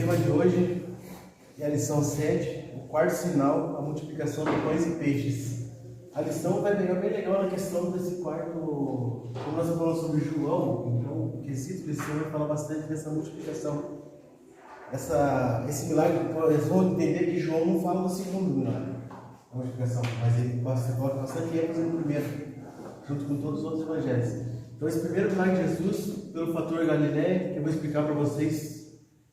tema de hoje é a lição 7, o quarto sinal, a multiplicação de pães e peixes. A lição vai pegar bem legal na questão desse quarto, como nós falamos sobre João, então o quesito lição vai falar bastante dessa multiplicação. Esse milagre, eles vão entender que João não fala do segundo milagre, a multiplicação, mas ele coloca bastante ênfase no primeiro, junto com todos os outros evangelhos. Então esse primeiro milagre de Jesus, pelo fator Galileia, que eu vou explicar para vocês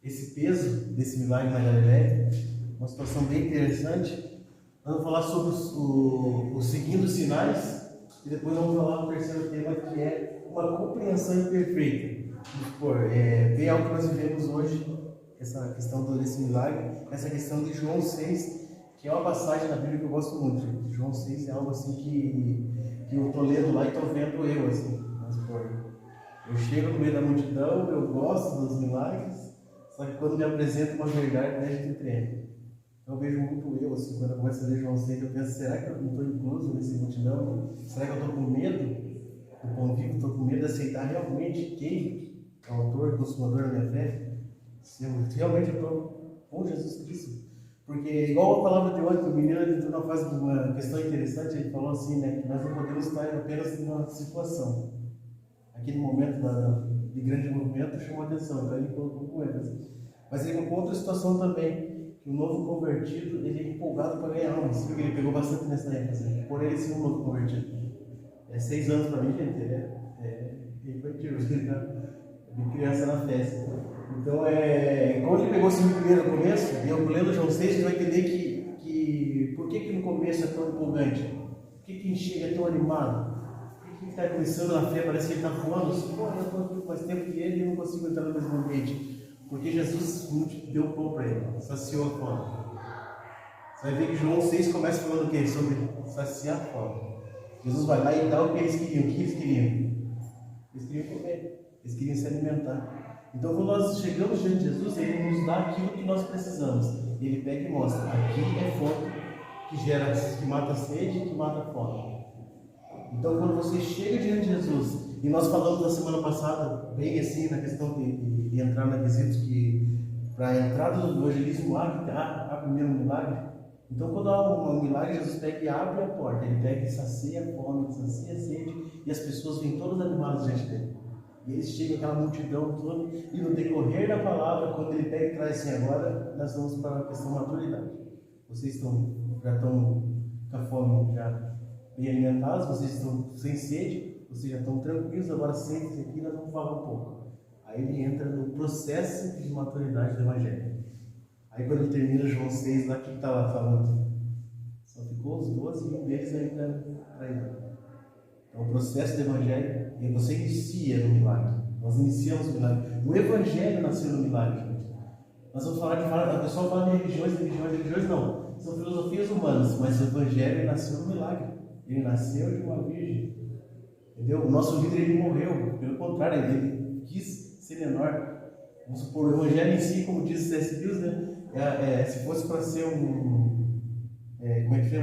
esse peso desse milagre na Galileia, uma situação bem interessante. Nós vamos falar sobre os seguintes sinais e depois vamos falar do terceiro tema, que é uma compreensão imperfeita. Ver algo que nós vivemos hoje, essa questão desse milagre, essa questão de João 6, que é uma passagem na Bíblia que eu gosto muito. João 6 é algo assim que eu estou lendo lá e estou vendo eu, assim, eu chego no meio da multidão, eu gosto dos milagres, só que quando me apresenta uma verdade, a gente treme. Então eu vejo muito eu, assim, quando eu começo a ler João 6, eu penso, será que eu não estou incluso nesse multidão? Será que eu estou com medo do convívio? Estou com medo de aceitar realmente quem é o autor, consumador da minha fé? Se eu realmente estou com Jesus Cristo. Porque, igual a palavra de ontem, o menino entrou na fase de uma questão interessante, ele falou assim, né, que nós não podemos estar apenas numa situação. Aquele momento de grande movimento chamou a atenção, então ele colocou com ênfase. Mas ele colocou outra situação também, que o novo convertido, ele é empolgado para ganhar alma. Você viu que ele pegou bastante nessa ênfase, por ele ser um novo convertido. 6 anos para mim, gente, ele foi tiro, ele tá de criança na festa. Então, quando ele pegou esse primeiro no começo, e eu lendo João 6, você vai entender que por que no começo é tão empolgante? Por que quem chega é tão animado? Quem está começando na fé parece que ele está voando assim, eu estou aqui mais tempo que ele e não consigo entrar no mesmo ambiente. Porque Jesus deu pão para ele, saciou a fome. Você vai ver que João 6 começa falando o quê? Sobre saciar a fome. Jesus vai lá e dá o que eles queriam. O que eles queriam? Eles queriam comer, eles queriam se alimentar. Então quando nós chegamos diante de Jesus, Ele nos dá aquilo que nós precisamos. Ele pega e mostra, aqui é fonte que mata a sede e que mata a fome. Então, quando você chega diante de Jesus, e nós falamos na semana passada, bem assim, na questão de entrar na quesito que para a entrada do evangelismo abre primeiro um milagre. Então, quando há um milagre, Jesus pega e abre a porta, ele pega e sacia a fome, sacia a sede, e as pessoas vêm todas animadas diante dele. E eles chegam aquela multidão toda, e no decorrer da palavra, quando ele pega e traz assim, agora nós vamos para a questão da maturidade. Vocês já estão com a fome já bem alimentados, vocês estão sem sede, vocês já estão tranquilos, agora sentem-se aqui e nós vamos falar um pouco. Aí ele entra no processo de maturidade do Evangelho. Aí quando ele termina João 6, lá que está lá falando? Só ficou os 12 e um deles ainda traído. Então o processo do Evangelho, e você inicia no milagre. Nós iniciamos o milagre. O Evangelho nasceu no milagre, gente. Nós vamos falar a pessoa fala de religiões não. São filosofias humanas, mas o Evangelho nasceu no milagre. Ele nasceu de uma virgem, entendeu? O nosso líder ele morreu, pelo contrário, ele quis ser menor. Vamos supor, o Evangelho em si, como diz C.S. Lewis, né? Se fosse para ser uma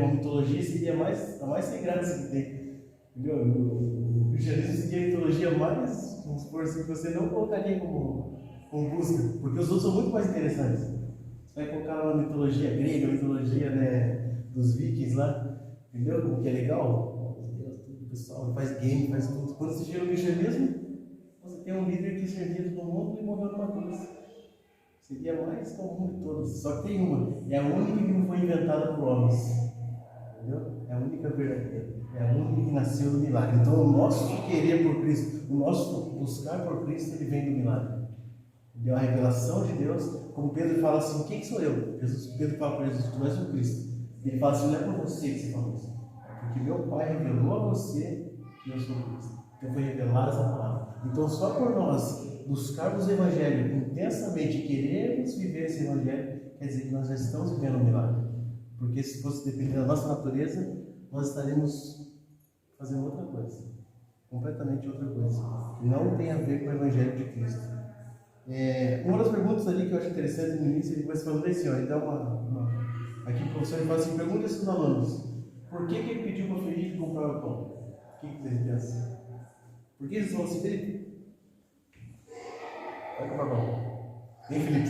mitologia, seria a mais sem graça que tem, entendeu? O cristianismo seria a mitologia mais, vamos supor assim, que você não colocaria como busca, porque os outros são muito mais interessantes. Você vai colocar uma mitologia grega, a mitologia, né, dos vikings lá. Entendeu? Como que é legal? O pessoal faz game, faz tudo. Quando você chega no cristianismo, você tem um líder que servia todo mundo e morreu numa cruz. Seria mais comum de todas. Só que tem uma. É a única que não foi inventada por homens. Entendeu? É a única verdadeira. É a única que nasceu do milagre. Então o nosso querer por Cristo, o nosso buscar por Cristo, ele vem do milagre. Entendeu? A revelação de Deus, como Pedro fala assim, quem sou eu? Pedro fala para Jesus, tu és o Cristo. Ele fala assim, não é por você que você falou isso, é porque meu Pai revelou a você que eu sou Cristo. Então foi revelada essa palavra. Então só por nós buscarmos o Evangelho intensamente e querermos viver esse Evangelho, quer dizer que nós já estamos vivendo um milagre. Porque se fosse depender da nossa natureza, nós estaremos fazendo outra coisa, completamente outra coisa, que não tem a ver com o Evangelho de Cristo. Uma das perguntas ali que eu acho interessante no início, ele começa falando assim, ó, ele dá aqui o professor fala assim, pergunta esses alunos, por que ele pediu para o Felipe comprar o pão? O que vocês pensam? Por que eles vão assim, Felipe? Vai comprar pão. Vem, Felipe.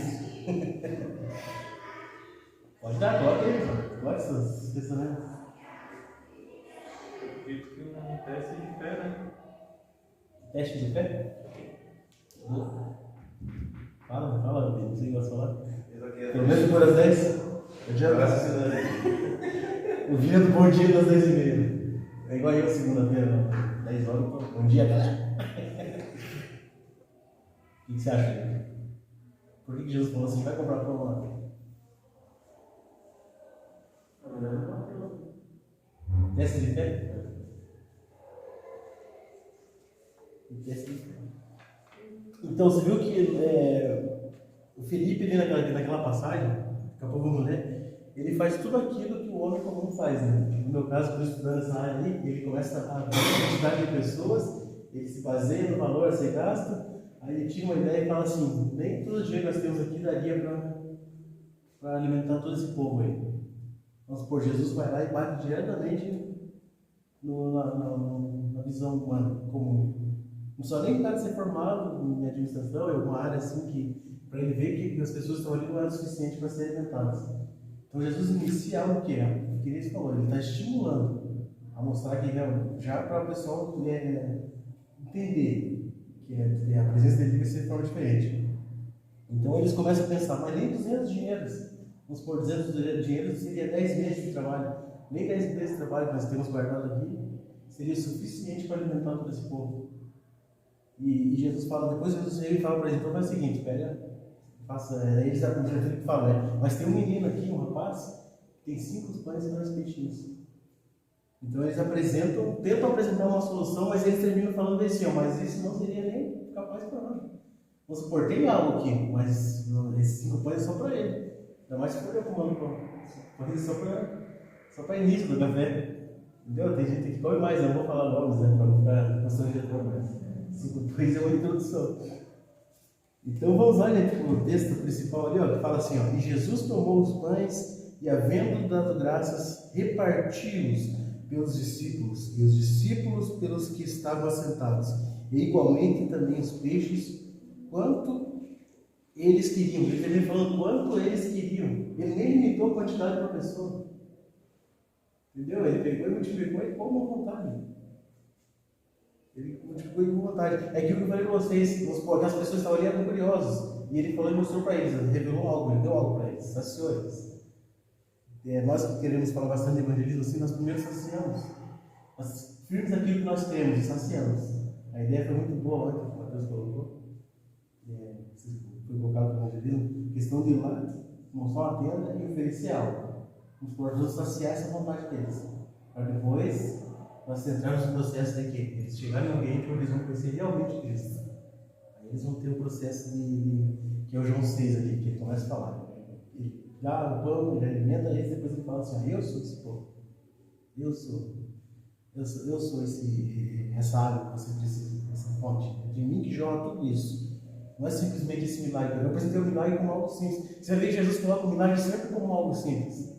Pode dar, coloca aí, coloca seus pensamentos. Eu acredito que um teste de fé, né? Teste de fé? Fala, Pedro, você gosta de falar? Pelo menos por as 10. O dia do bom dia das 10h30. É igual eu, segunda-feira, 10 horas. Bom dia, galera. O que você acha? Por que Jesus falou assim? Vai comprar pão lá? Teste de fé? Teste de fé. Então, você viu que o Felipe, ali naquela passagem, daqui a pouco vamos ler, ele faz tudo aquilo que o homem comum faz, né? No meu caso, estou estudando essa área ali, ele começa a ver a quantidade de pessoas, ele se baseia no valor a ser gasto, aí ele tira uma ideia e fala assim, nem todo dia que nós temos aqui daria para alimentar todo esse povo aí. Vamos supor, Jesus vai lá e bate diretamente na visão humana, comum. Não só nem o cara ser formado em administração, é uma área assim que, para ele ver que as pessoas estão ali não é o suficiente para serem alimentadas. Então Jesus inicia algo que é, o que ele falou, ele está estimulando a mostrar que já para o pessoal entender que a presença dele vai ser de forma diferente. Então eles começam a pensar, mas nem 200 dinheiros, vamos supor, 200 dinheiros seria 10 meses de trabalho, nem 10 meses de trabalho que nós temos guardado aqui seria suficiente para alimentar todo esse povo. E Jesus fala, depois Jesus veio e fala para eles, então faz o seguinte, eles falam, mas tem um menino aqui, um rapaz, que tem 5 pães e 2 peixinhos. Então eles tentam apresentar uma solução, mas eles terminam falando assim, mas isso não seria nem capaz para nós. Vamos supor, tem algo aqui, mas esses 5 pães é só para ele. Ainda mais se for eu comando pão. Só para início do café. Entendeu? Tem gente que come mais, eu não vou falar nomes, né? Para não ficar constrangedor, mas 5 pães é uma introdução. Então vamos lá, gente, o texto principal ali, ó, que fala assim, ó, e Jesus tomou os pães e, havendo dado graças, repartiu-os pelos discípulos, e os discípulos pelos que estavam assentados, e igualmente também os peixes, quanto eles queriam. Ele também falando quanto eles queriam. Ele nem limitou a quantidade para a pessoa. Entendeu? Ele pegou e multiplicou e com vontade. Ele multiplicou com vontade. É aquilo que eu falei para vocês, as pessoas estavam ali eram curiosas. E ele falou e mostrou para eles, ele revelou algo, ele deu algo para eles, saciou eles. Nós que queremos falar bastante de evangelismo, assim, nós primeiro saciamos. Nós firmes aquilo que nós temos e saciamos. A ideia foi muito boa ontem, que o Matheus colocou. Foi colocado no evangelismo, questão de ir lá, mostrar uma tenda e oferecer algo. Vamos por todos saciar essa vontade deles. Para depois nós entrarmos no processo de que eles chegarem em um ambiente onde eles vão conhecer realmente Cristo. Aí eles vão ter o processo que é o João 6 aqui, que ele começa a falar. Ele dá o pão, ele alimenta eles, depois ele fala assim, eu sou esse povo. Eu sou essa água que você precisa, essa fonte. É de mim que jorra tudo isso. Não é simplesmente esse milagre. Eu apresentei o milagre como algo simples. Você vê que Jesus coloca o milagre sempre como algo simples.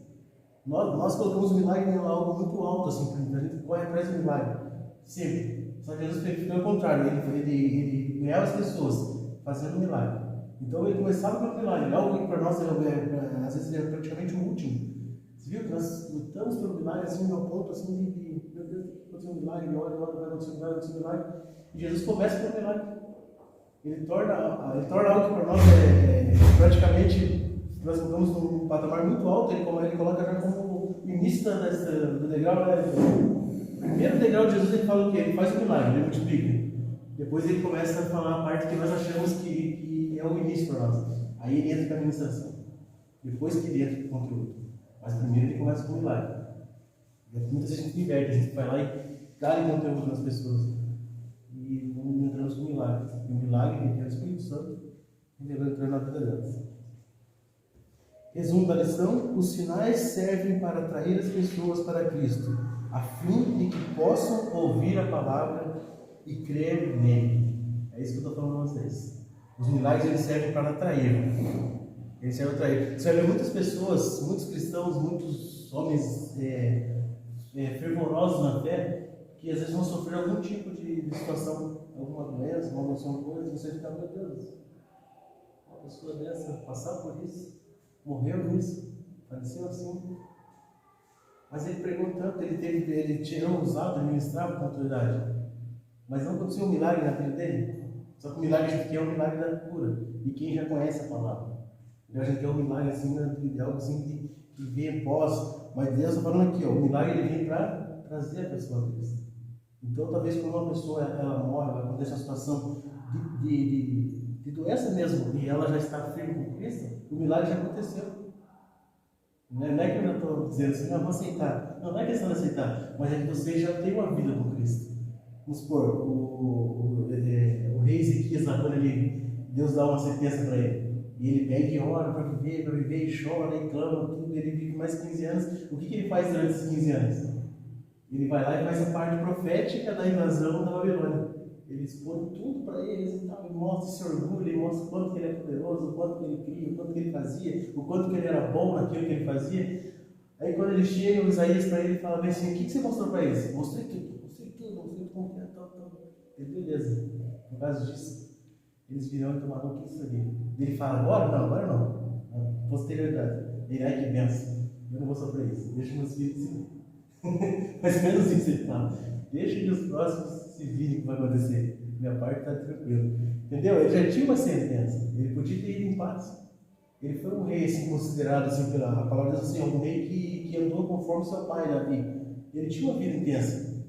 Nós colocamos o milagre em algo muito alto, assim, a gente corre atrás do milagre. Sempre. Só que Jesus fez o contrário. Ele ganhava as pessoas fazendo o milagre. Então ele começava com o milagre. Algo que para nós, às vezes, é praticamente o último. Você viu que nós lutamos pelo milagre, assim, no ponto assim, de meu Deus, acontecer um milagre, olha, vai acontecer um milagre. E Jesus começa com o milagre. Ele torna algo que para nós praticamente, nós colocamos num patamar muito alto, ele coloca já como início do degrau. O primeiro degrau de Jesus, ele fala o quê? Ele faz o milagre, ele multiplica. Depois ele começa a falar a parte que nós achamos que é o início para nós. Aí ele entra com a administração. Depois que ele entra com o conteúdo. Mas primeiro ele começa com o milagre. Muitas vezes a gente inverte, a gente vai lá e dá conteúdo nas pessoas. E não entramos com o milagre. O milagre é o Espírito Santo entrando na vida delas. Resumo da lição: os sinais servem para atrair as pessoas para Cristo, a fim de que possam ouvir a palavra e crer nele. É isso que eu estou falando para vocês. Os milagres eles servem para atrair. Eles servem para atrair. Você vai ver muitas pessoas, muitos cristãos, muitos homens fervorosos na fé, que às vezes vão sofrer algum tipo de situação, alguma doença, uma noção de coisa, e você fica, meu Deus, pessoa dessa passar por isso, morreu nisso, faleceu assim. Mas ele pregou tanto, ele tirou os atos, ele ministrava com autoridade. Mas não aconteceu um milagre na vida dele. Só que o milagre aqui é um milagre da cura. E quem já conhece a palavra. Eu acho que é um milagre assim, de algo assim que vem pós. Mas Deus está falando aqui, ó, o milagre ele vem para trazer a pessoa a Cristo. Então, talvez quando uma pessoa ela morre, vai acontecer uma situação de doença mesmo, e ela já está firme com Cristo, o milagre já aconteceu. Não é que eu já estou dizendo assim, não, vou aceitar. Não é questão de aceitar, mas é que você já tem uma vida com Cristo. Vamos supor, o rei Ezequias, lá quando Deus dá uma sentença para ele, e ele pede e ora para viver, e chora, e clama, tudo, ele vive mais 15 anos. O que ele faz durante esses 15 anos? Ele vai lá e faz a parte profética da invasão da Babilônia. Ele expõe tudo para eles e tal, e mostra esse orgulho, ele mostra o quanto que ele é poderoso, o quanto que ele cria, o quanto que ele fazia, o quanto que ele era bom naquilo que ele fazia. Aí quando ele chega, o Isaías para ele fala bem assim, o que você mostrou para eles? Mostrei tudo como que é, tal. Ele, beleza. Por causa disso, eles virão e tomaram o que isso ali. Ele fala, agora não. Posterioridade. Ele, ai que benção. Eu não vou sofrer isso. Deixa meus filhos se mais ou menos isso ele fala. Deixa que os próximos se virem o que vai acontecer. Minha parte está tranquila. Entendeu? Ele já tinha uma sentença. Ele podia ter ido em paz. Ele foi um rei assim, considerado assim, pela palavra de Deus, assim, um rei que andou conforme seu pai, Davi. Ele tinha uma vida intensa.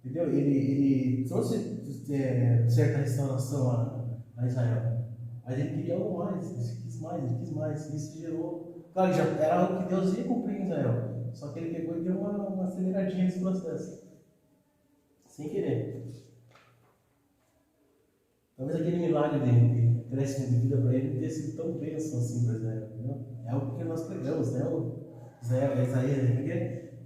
Entendeu? Ele trouxe certa restauração a Israel. Mas ele queria algo mais. Ele quis mais. Isso gerou. Claro, já era algo que Deus ia cumprir em Israel. Só que ele pegou e deu uma aceleradinha nesse processo. Sem querer. Talvez aquele milagre de crescimento de vida para ele não tenha sido tão bênção assim para Israel. Entendeu? É algo que nós pregamos, né? Isaías,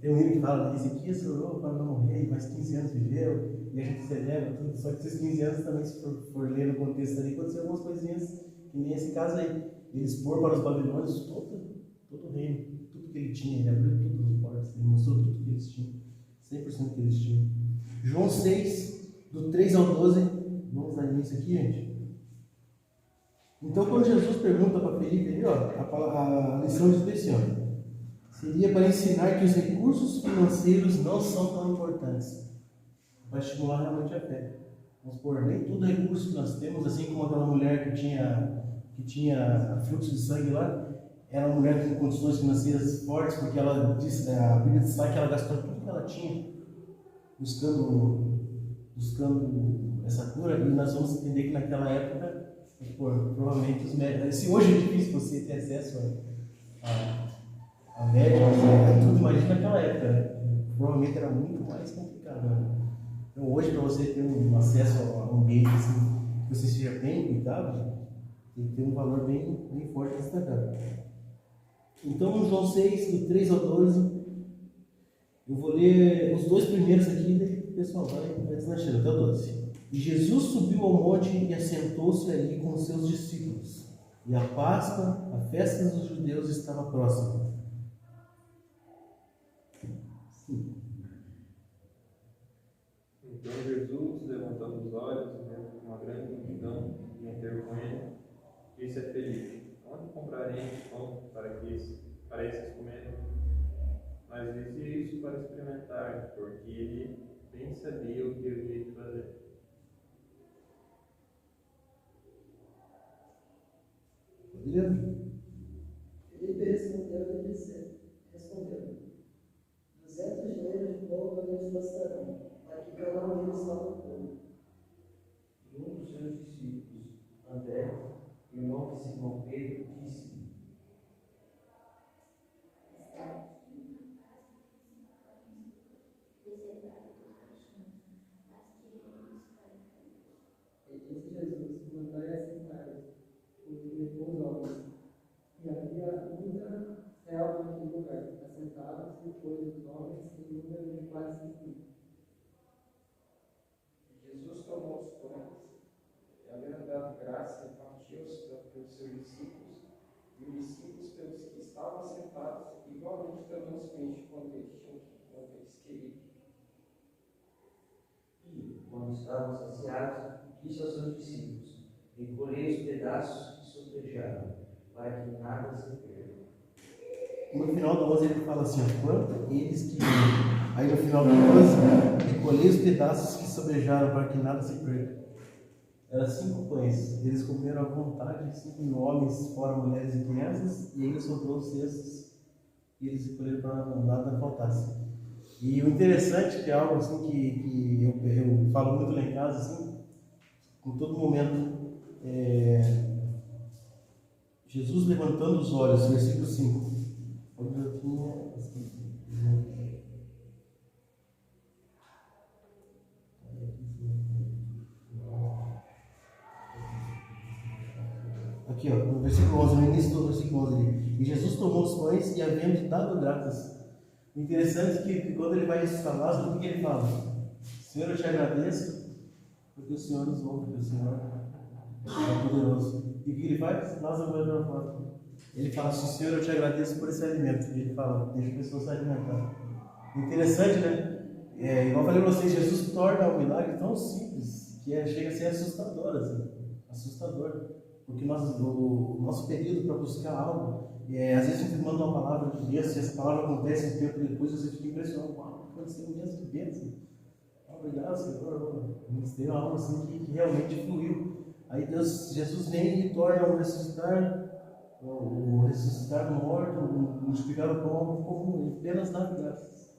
tem um hino que fala que Ezequias orou para não morrer, mais 15 anos viveu, e a gente celebra tudo. Só que esses 15 anos também, se for ler no contexto ali, aconteceu algumas coisinhas, que nem esse caso aí. Ele expor para os babilônios todo o reino, tudo que ele tinha, ele abriu todas as portas, ele mostrou tudo que eles tinham, 100% que eles tinham. João 6, do 3 ao 12, vamos dar início aqui, gente. Então, quando Jesus pergunta para Felipe, ali, ó, a lição diz assim, ó, seria para ensinar que os recursos financeiros não são tão importantes, para estimular realmente a fé. Vamos supor, nem todo recurso que nós temos, assim como aquela mulher que tinha fluxo de sangue lá, era uma mulher com condições financeiras fortes, porque ela disse, a Bíblia diz que ela gastou tudo que ela tinha buscando essa cura, e nós vamos entender que naquela época, provavelmente os médicos, se hoje é difícil você ter acesso a médicos, tudo, imagina naquela época, né? Provavelmente era muito mais complicado. Né? Então hoje, para você ter um acesso a um ambiente assim, que você seja bem cuidado, tem que ter um valor bem forte destacado. Então, no João 6, do 3 ao 12, eu vou ler os dois primeiros aqui, daí o pessoal vai deslanchando até o 12. E Jesus subiu ao monte e assentou-se ali com os seus discípulos. E a Páscoa, a festa dos judeus, estava próxima. Sim. Então Jesus, levantando os olhos, vendo uma grande multidão vinha ter com ele, disse a Felipe: onde compraremos pão para esses comerem? Mas disse isso para experimentar, porque ele bem sabia o que havia de fazer. Felipe respondeu: 200 dinheiros de novo eles bastarão, para que cada um deles salve o povo. E um dos seus discípulos, André, irmão de Simão Pedro, disse: E disse Jesus: mandai assentar-vos, porque levou os homens. E havia muita relva naquele lugar. Assentaram-se, depois os homens, em número de quase 5.000. Jesus tomou os pães, e havendo dado graça, repartiu-os pelos seus discípulos, e os discípulos pelos que estavam sentados, igualmente também os peixes quando eles queriam. E, quando estavam saciados, disse aos seus discípulos: Recolhei os pedaços que sobrejaram, para que nada se perca. No final do 11 ele fala assim, quanto eles que... Aí no final do 11, recolhei os pedaços que sobrejaram para que nada se perca. Eram 5 pães, eles comeram à vontade, 5 homens, fora mulheres e crianças, e ainda sobrou os cestos, e eles recolheram para nada faltasse. E o interessante, que é algo assim que eu falo muito lá em casa, assim, em todo momento, Jesus levantando os olhos, versículo 5. Onde eu tinha aqui, ó, no versículo 11, no início do versículo 11 ali. E Jesus tomou os pães e, havendo dado graças. O interessante é que quando ele vai ressuscitar Lázaro, o que ele fala? Senhor, eu te agradeço, porque o Senhor nos ouve, porque o Senhor é poderoso. E o que ele faz? Lázaro vai para fora. Ele fala assim, Senhor, eu te agradeço por esse alimento. E ele fala, deixa a pessoa se alimentar. Interessante, né? Igual eu falei para vocês, Jesus torna um milagre tão simples que chega a ser assustador, assim. Assustador. Porque o nosso período para buscar algo, às vezes a gente manda uma palavra de Deus, se essa palavra acontece um tempo depois, você fica impressionado. Uau, aconteceu mesmo, que bênção. Obrigado, Senhor. Tem algo assim que realmente fluiu. Aí Jesus vem e torna o ressuscitar morto, multiplicar o pão, algo comum. Ele apenas dá graças.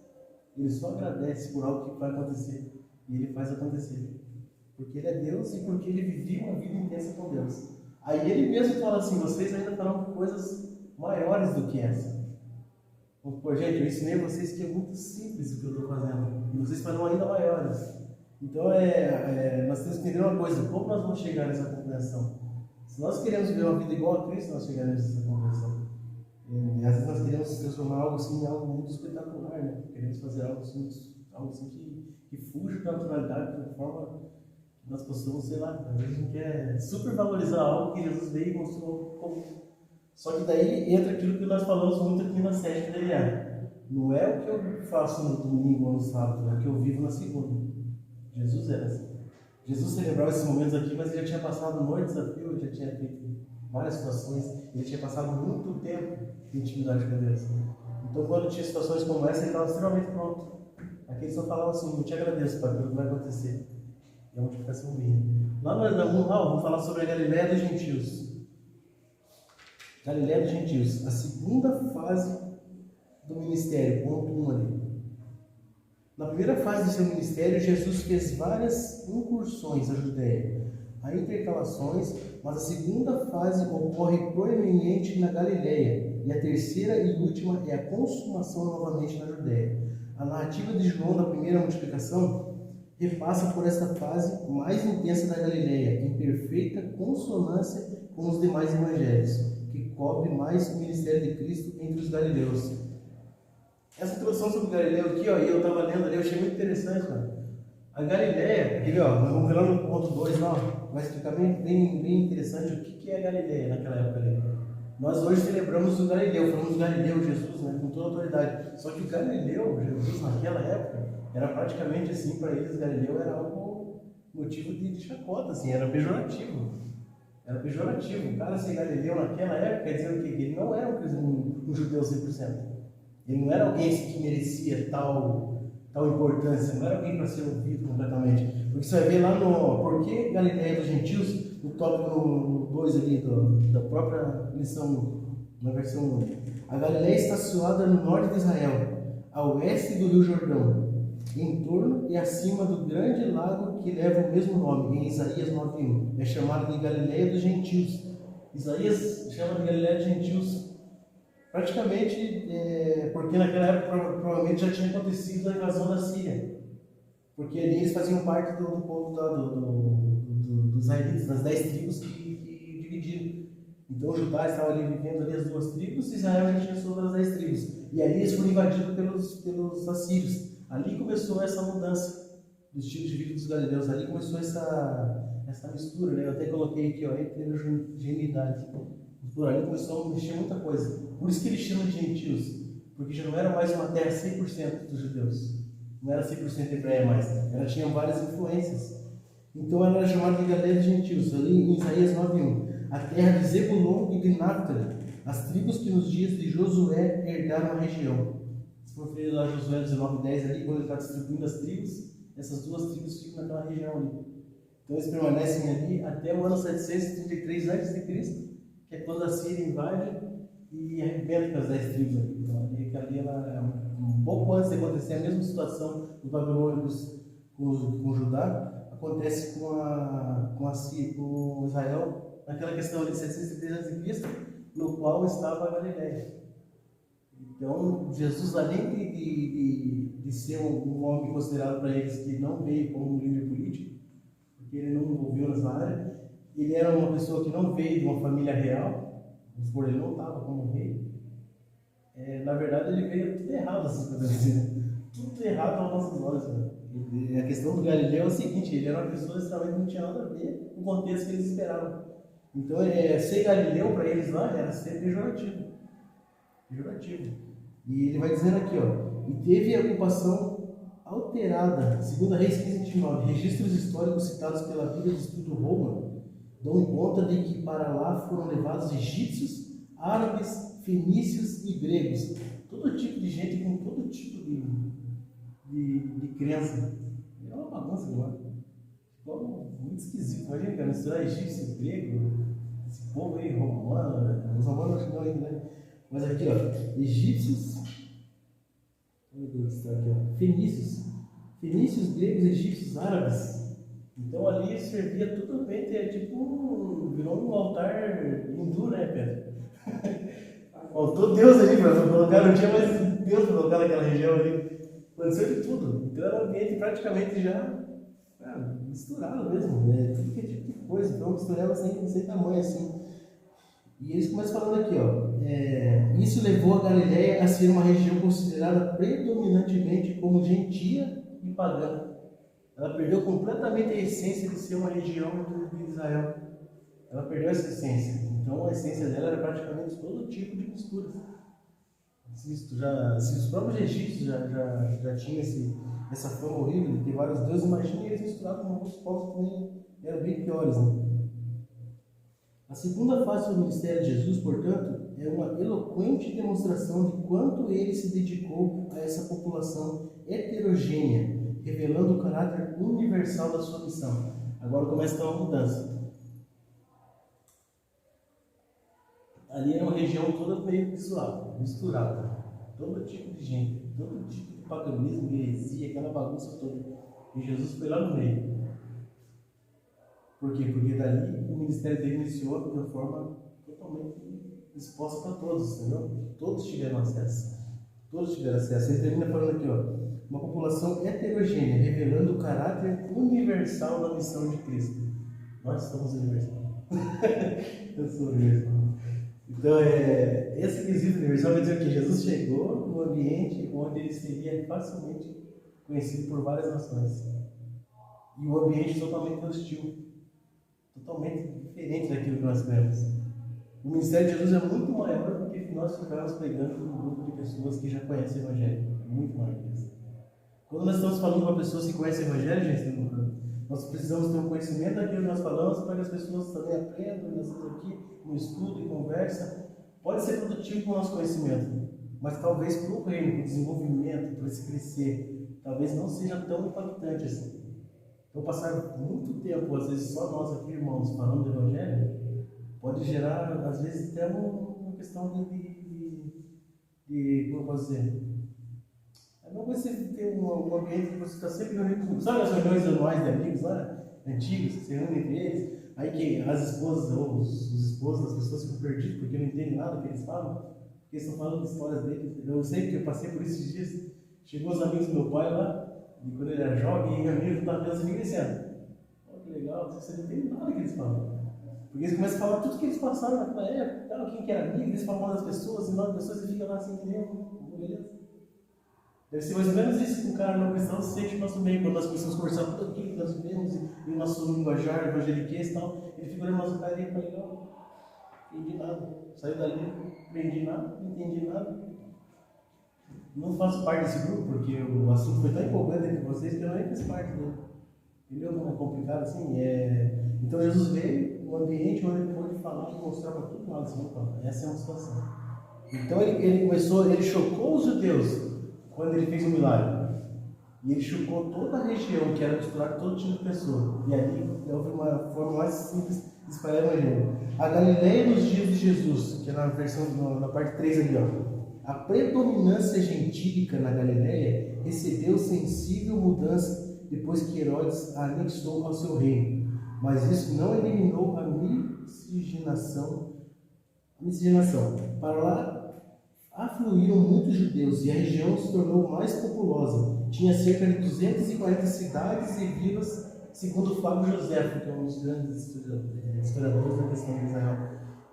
Ele só agradece por algo que vai acontecer. E ele faz acontecer. Porque ele é Deus e porque ele vivia uma vida intensa com Deus. Aí ele mesmo fala assim, vocês ainda farão coisas maiores do que essa. Pô, gente, eu ensinei vocês que é muito simples o que eu estou fazendo. E vocês farão ainda maiores. Então, nós temos que entender uma coisa, como nós vamos chegar nessa compreensão? Se nós queremos viver uma vida igual a Cristo, nós chegaremos nessa compreensão. E às vezes nós queremos transformar algo assim em algo muito espetacular, né? Queremos fazer algo assim que fuja da naturalidade de uma forma que nós possamos, sei lá, às vezes a gente quer supervalorizar algo que Jesus veio e mostrou como. Só que daí entra aquilo que nós falamos muito aqui na sede da Eliá. Não é o que eu faço no domingo ou no sábado, é o que eu vivo na segunda. Jesus era assim. Jesus celebrava esses momentos aqui, mas ele já tinha passado no desafio, ele já tinha feito várias situações, ele tinha passado muito tempo de intimidade com Deus. Então, quando tinha situações como essa, ele estava extremamente pronto. Aqui ele só falava assim, eu te agradeço, Pai, pelo que vai acontecer. E a multiplicação vinha. Lá no vamos falar sobre a Galileia dos Gentios. Galileia dos Gentios, a segunda fase do ministério, ponto 1 ali. Na primeira fase do seu ministério, Jesus fez várias incursões à Judéia, há intercalações, mas a segunda fase ocorre proeminente na Galileia, e a terceira e última é a consumação novamente na Judéia. A narrativa de João da primeira multiplicação repassa por esta fase mais intensa da Galileia, em perfeita consonância com os demais evangelhos, que cobre mais o ministério de Cristo entre os galileus. Essa introdução sobre Galileu aqui, ó, e eu estava lendo ali, eu achei muito interessante, mano. A Galileia, aqui, ó, vamos ver lá no ponto 2, lá, vai explicar bem interessante o que é a Galileia naquela época ali. Nós hoje celebramos o Galileu, falamos Galileu, Jesus, né, com toda autoridade. Só que o Galileu, Jesus, naquela época, era praticamente assim, para eles, Galileu era algo motivo de chacota, assim, era pejorativo. Era pejorativo. O cara ser Galileu naquela época quer dizer o quê? Que ele não era um judeu 100%. Ele não era alguém que merecia tal importância, não era alguém para ser ouvido completamente. Porque você vai ver lá no Por que Galileia dos Gentios, no tópico 2 ali da própria lição, na versão 1. A Galileia está situada no norte de Israel, a oeste do Rio Jordão, em torno e acima do grande lago que leva o mesmo nome, em Isaías 9:1. É chamado de Galileia dos Gentios. Isaías chama de Galileia dos Gentios praticamente porque naquela época provavelmente já tinha acontecido a invasão da Síria, porque ali eles faziam parte do povo dos israelitas, das 10 tribos que dividiram. Então os judeus estavam ali vivendo ali as 2 tribos, e Israel já tinha suas outras 10 tribos, e ali eles foram invadidos pelos assírios. Ali começou essa mudança do estilo de vida dos galileus, ali começou essa mistura, né? Eu até coloquei aqui, ó, heterogeneidade. Ali começou a mexer muita coisa. Por isso que eles chamam de gentios, porque já não era mais uma terra 100% dos judeus. Não era 100% hebreia mais. Ela tinha várias influências. Então ela era chamada de Galileia dos Gentios, ali em Isaías 9:1. A terra de Zebulon e de Náftali, as tribos que nos dias de Josué herdaram a região. Se for ver lá Josué 19:10 ali, quando ele está distribuindo as tribos, essas duas tribos ficam naquela região ali. Então eles permanecem ali até o ano 733 a.C., que é quando a Síria invade e arrebenta as 10 tribos ali. Então ali ela, um pouco antes de acontecer a mesma situação dos babilônicos com Judá, acontece com Israel, naquela questão ali de 733 a.C., no qual estava a Galileia. Então, Jesus, além de ser um homem considerado para eles que não veio como um líder político, porque ele não envolveu nessa área, ele era uma pessoa que não veio de uma família real, por ele não estava como rei. Na verdade, ele veio tudo errado, assim, tudo errado aos nossos olhos. Né? A questão do Galileu é o seguinte: ele era uma pessoa extremamente que não tinha nada a ver com o contexto que eles esperavam. Então, ser Galileu para eles lá era ser pejorativo. E ele vai dizendo aqui, ó, e teve a ocupação alterada, segundo a Reis 15:29. Registros históricos citados pela Bíblia do Instituto Roma dão conta de que para lá foram levados egípcios, árabes, fenícios e gregos. Todo tipo de gente com todo tipo de crença. É uma bagunça, não é? Ficou muito esquisito. Imagina, cara, misturar egípcio, grego, esse povo aí, romano, os romanos acho que não ainda, né? Mas aqui, ó, egípcios, fenícios, gregos, egípcios, árabes. Então ali servia tudo bem, virou um altar hindu, né, Pedro? Faltou Deus ali para colocar, não tinha mais Deus para colocar naquela região ali. Aconteceu de tudo. Então era um ambiente praticamente já misturado mesmo, né? Tudo que é tipo de coisa. Então misturava sem tamanho assim. E eles começam falando aqui, ó. Isso levou a Galileia a ser uma região considerada predominantemente como gentia e pagã. Ela perdeu completamente a essência de ser uma região de Israel. Ela perdeu essa essência. Então a essência dela era praticamente todo tipo de misturas. Se os próprios egípcios já tinham essa fama horrível de ter vários deuses, imagina eles misturados com outros povos que também eram bem piores, né? A segunda fase do ministério de Jesus, portanto, é uma eloquente demonstração de quanto ele se dedicou a essa população heterogênea, revelando o caráter universal da sua missão. Agora começa uma mudança. Ali era uma região toda meio misturada. Todo tipo de gente, todo tipo de paganismo, heresia, aquela bagunça toda. E Jesus foi lá no meio. Por quê? Porque dali o ministério dele iniciou de uma forma totalmente exposta para todos, entendeu? Todos tiveram acesso. Ele termina falando aqui, ó, uma população heterogênea, revelando o caráter universal da missão de Cristo. Nós somos universais. Eu sou universal. Então, esse quesito universal quer dizer que Jesus chegou no ambiente onde ele seria facilmente conhecido por várias nações. E um ambiente totalmente hostil. Totalmente diferente daquilo que nós vemos. O ministério de Jesus é muito maior do que nós ficarmos pregando um grupo de pessoas que já conhecem o Evangelho. É muito maior que isso. Quando nós estamos falando com pessoas que conhecem o Evangelho, gente, nós precisamos ter um conhecimento daquilo que nós falamos para que as pessoas também aprendam. Nós estamos aqui no estudo e conversa. Pode ser produtivo com o nosso conhecimento, mas talvez para o reino, para o desenvolvimento, para esse crescer, talvez não seja tão impactante assim. Então, passar muito tempo, às vezes só nós aqui, irmãos, falando do Evangelho, pode gerar, às vezes, até uma questão de como eu posso dizer? É bom você ter um ambiente que você está sempre reunido. Sabe as reuniões anuais de amigos lá, antigos, que você reúne entre eles? Aí que as esposas ou os esposos das pessoas ficam perdidos porque não entendem nada do que eles falam, porque eles estão falando de histórias deles. Eu sei que eu passei por esses dias. Chegou os amigos do meu pai lá, e quando ele era jovem, e amigo estava pensando assim, crescendo. Olha que legal, você não entende nada que eles falam. Porque eles começam a falar tudo que eles passaram naquela época, quem que era amigo, eles falam das pessoas, e nós pessoas e ficam lá assim, beleza. Deve ser mais ou menos isso que um cara não cristão se sente no nosso meio, quando nós começamos a conversar tudo aquilo que nós vivemos, e o nosso linguajar, evangeliquez e tal, ele fica olhando nosso cara e fala, legal, não entendi nada. Saiu dali, não aprendi nada, não entendi nada. Não faço parte desse grupo, porque o assunto foi tão empolgante entre vocês que eu nem fiz parte dele. Entendeu como é complicado assim? Então Jesus veio no ambiente onde ele pôde falar e mostrar para todo lado assim, opa, essa é uma situação. Então ele chocou os judeus quando ele fez o milagre. E ele chocou toda a região, que era misturar todo tipo de pessoa. E ali houve uma forma mais simples de espalhar o evangelho. A Galileia nos dias de Jesus, que é na parte 3 ali, ó. A predominância gentílica na Galileia recebeu sensível mudança depois que Herodes a anexou ao seu reino. Mas isso não eliminou a miscigenação. Para lá afluíram muitos judeus e a região se tornou mais populosa. Tinha cerca de 240 cidades e vilas, segundo Flávio Joséfo, que é um dos grandes historiadores da questão de Israel.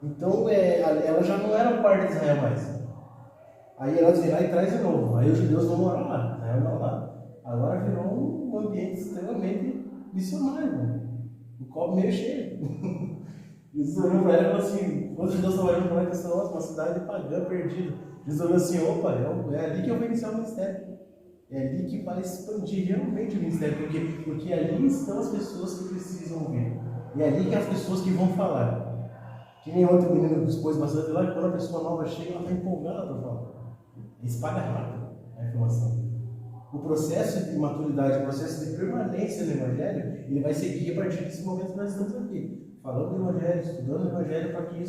Então, ela já não era parte de Israel mais. Aí Herodes vem lá e traz de novo. Aí os judeus vão morar lá, Israel não lá. Agora virou um ambiente extremamente missionário, mano. O copo meio cheio. Jesus olhou para ela e falou assim: quando os judeus estavam olhando para ela, essa nossa, uma cidade pagã, perdida. Jesus olhou assim: opa, é ali que eu vou iniciar o ministério. É ali que vai expandir realmente o ministério. Porque ali estão as pessoas que precisam ouvir. E é ali que as pessoas que vão falar. Que nem outro menino que expôs bastante lá, quando a pessoa nova chega, ela está empolgada para falar. Espalha rápido a informação. O processo de maturidade, o processo de permanência no Evangelho, ele vai seguir a partir desse momento que nós estamos aqui. Falando do Evangelho, estudando o Evangelho, para que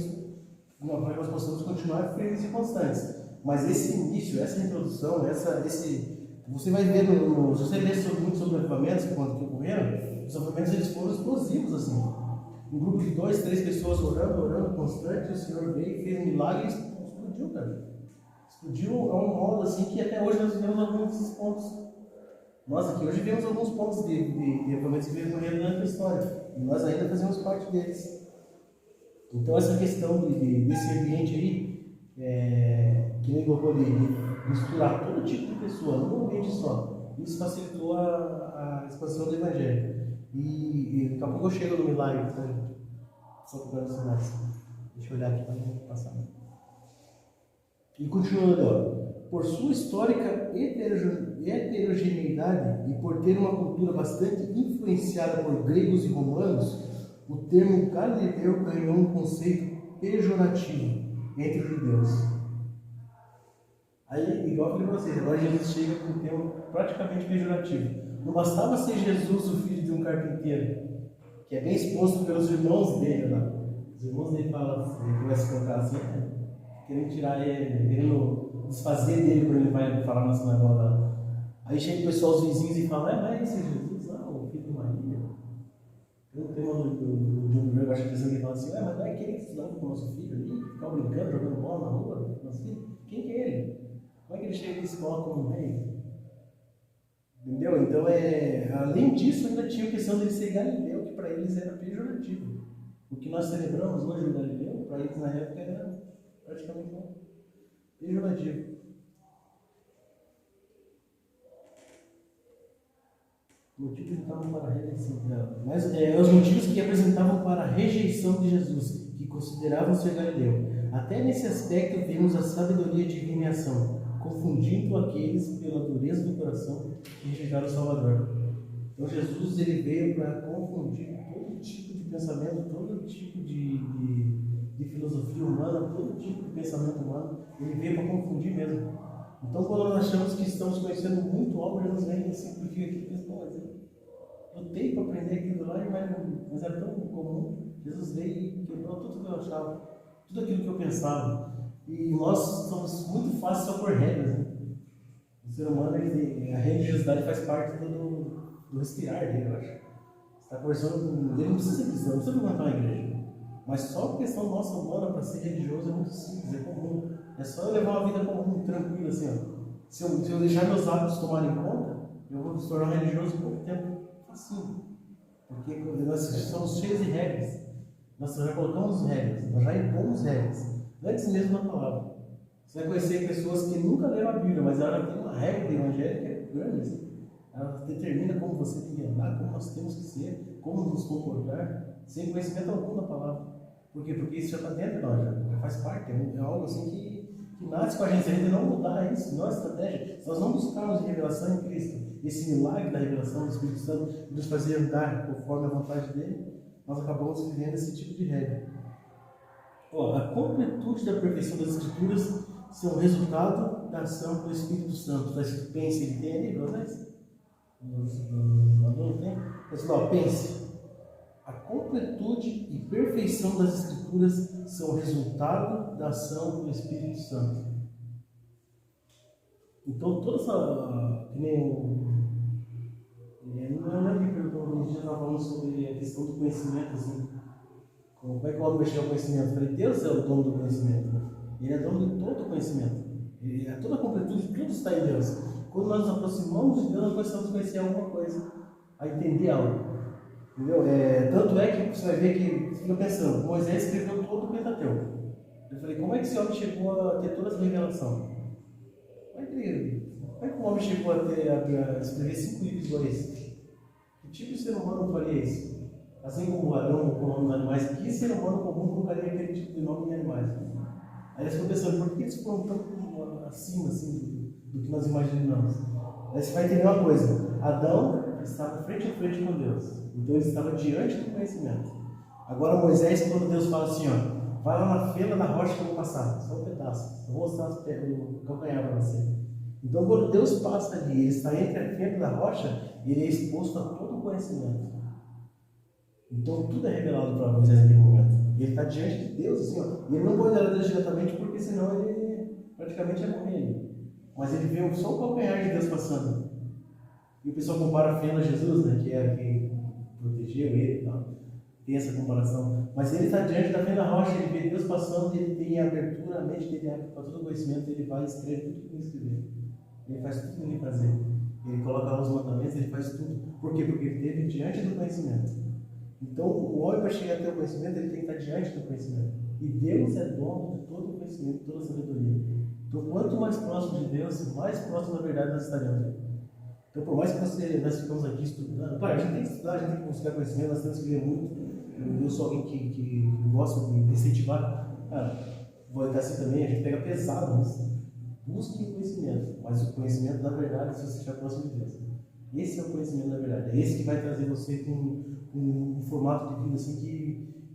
nós possamos continuar firmes e constantes. Mas esse início, essa introdução, você vai ver, se você ler muito sobre avivamentos, quando ocorreram, os avivamentos eles foram explosivos assim. Um grupo de 2, 3 pessoas orando constante, o Senhor veio, fez um milagre e explodiu, cara. Explodiu a um modo assim que até hoje nós vivemos alguns desses pontos. Nós aqui hoje vemos alguns pontos de avivamentos que vieram durante a história. E nós ainda fazemos parte deles. Então essa questão desse ambiente aí, que nem colocou de misturar todo tipo de pessoa num ambiente só, isso facilitou a expansão do Evangelho. E daqui a pouco eu chego no milagre, tá? Só para você mais. Deixa eu olhar aqui para não passar. E continuando, ó. Por sua histórica heterogeneidade e por ter uma cultura bastante influenciada por gregos e romanos, o termo galileu ganhou um conceito pejorativo entre os judeus. Aí, igual eu falei para vocês, agora Jesus chega com um termo praticamente pejorativo. Não bastava ser Jesus o filho de um carpinteiro, que é bem exposto pelos irmãos dele lá. Os irmãos dele falam, ele começa a colocar assim, querendo tirar ele, querendo desfazer dele quando ele vai falar na sinagoga. Aí chega o pessoal, os vizinhos, e fala: não é esse Jesus, o filho de Maria. Tem um tema do John Bevere, eu acho que ele fala assim: mas não é aquele que estudava com o nosso filho ali, ficava brincando, jogando bola na rua, nosso filho? Quem que é ele? Como é que ele chega e se coloca como um rei? Entendeu? Então, além disso, ainda tinha a questão dele ser galileu, que para eles era pejorativo. O que nós celebramos hoje no Galileu, para eles na época era praticamente pejorativo. Motivos apresentavam para a rejeição. Mas os motivos que apresentavam para a rejeição de Jesus, que consideravam ser galileu. Até nesse aspecto vemos a sabedoria divina em ação, confundindo aqueles pela dureza do coração que rejeitaram o Salvador. Então Jesus ele veio para confundir todo tipo de pensamento, todo tipo de filosofia humana, todo tipo de pensamento humano. Ele veio para confundir mesmo. Então quando nós achamos que estamos conhecendo muito algo, Jesus vem e simplifica aquilo e diz: eu lutei para aprender aquilo lá, mas era tão comum. Jesus veio e quebrou tudo que eu achava, tudo aquilo que eu pensava. E nós somos muito fáceis só por regras, né? O ser humano, a religiosidade faz parte do respirar dele, eu acho. Você está conversando, ele não precisa ser cristão, não precisa frequentar uma igreja. Mas só a questão nossa humana para ser religioso é muito simples, é comum. É só eu levar uma vida comum, tranquila, assim, ó. Se eu deixar meus hábitos tomarem conta, eu vou me tornar religioso em pouco tempo. Assim. Porque nós somos cheios de regras. Nós já colocamos regras, nós já impomos regras. Antes mesmo da palavra. Você vai conhecer pessoas que nunca leram a Bíblia, mas ela tem uma regra do Evangelho que é grande. Assim. Ela determina como você tem que andar, como nós temos que ser, como nos comportar, sem conhecimento algum da palavra. Por quê? Porque isso já está dentro de nós, já faz parte, é algo assim que nasce com a gente. Se a gente não mudar isso, não é estratégia. Se nós não buscarmos revelação em Cristo esse milagre da revelação do Espírito Santo, de nos fazer andar conforme a vontade dele, nós acabamos vivendo esse tipo de regra. A completude da perfeição das Escrituras são resultado da ação do Espírito Santo. Está escrito, pense, ele tem ali, vocês? Não tem? Pessoal, pense. A completude e perfeição das Escrituras são resultado da ação do Espírito Santo. Então, toda essa. Que nem não é que perguntou, a gente já estava falando sobre a questão do conhecimento, assim. Como é que o homem vai chegar ao conhecimento? Eu falei, Deus é o dono do conhecimento. Né? Ele é dono de todo o conhecimento. Toda a completude, tudo está em Deus. Quando nós nos aproximamos de Deus, nós precisamos conhecer alguma coisa, a entender algo. Entendeu? Tanto é que você vai ver que você fica pensando, Moisés escreveu todo o Pentateuco. Eu falei, como é que esse homem chegou a ter toda essa revelação? Como é que o homem chegou a escrever 5 livros igual esse? Que tipo de ser humano faria isso? Assim como o Adão colocou o nome dos animais, que ser humano comum colocaria aquele tipo de nome em animais? Aí eles ficam pensando, por que eles foram tão acima assim, do que nós imaginamos? Aí você vai entender uma coisa: Adão estava frente a frente com Deus, então ele estava diante do conhecimento. Agora Moisés, quando Deus fala assim, vai lá na fenda da rocha que eu vou passar, só um pedaço, eu vou mostrar o calcanhar para você. Então quando Deus passa ali, ele está entre a fenda da rocha, ele é exposto a todo o conhecimento. Então tudo é revelado para Moisés naquele momento. Ele está diante de Deus, assim, e ele não pode olhar Deus diretamente, porque senão ele praticamente ia morrer. Mas ele vê só o calcanhar de Deus passando. E o pessoal compara a fenda a Jesus, né, que era quem protegeu ele e tal. Tem essa comparação. Mas ele está diante da fenda rocha, ele vê Deus passando, ele tem abertura, a mente dele abre para todo o conhecimento, ele vai e escreve tudo que tem que escrever. Ele faz tudo que ele tem que fazer. Ele coloca lá os mandamentos, ele faz tudo. Por quê? Porque ele esteve diante do conhecimento. Então, o homem, para chegar até o conhecimento, ele tem que estar diante do conhecimento. E Deus é dono de todo o conhecimento, de toda a sabedoria. Então, quanto mais próximo de Deus, mais próximo da verdade nós estaremos. Então, por mais que nós ficamos aqui estudando, claro, a gente tem que estudar, a gente tem que buscar conhecimento, nós temos que ler muito. Eu sou alguém que gosta de incentivar. Cara, vou estar assim também, a gente pega pesado nisso. Busque o conhecimento, mas o conhecimento da verdade, se você estiver próximo de Deus. Esse é o conhecimento da verdade. É esse que vai trazer você com um formato de vida assim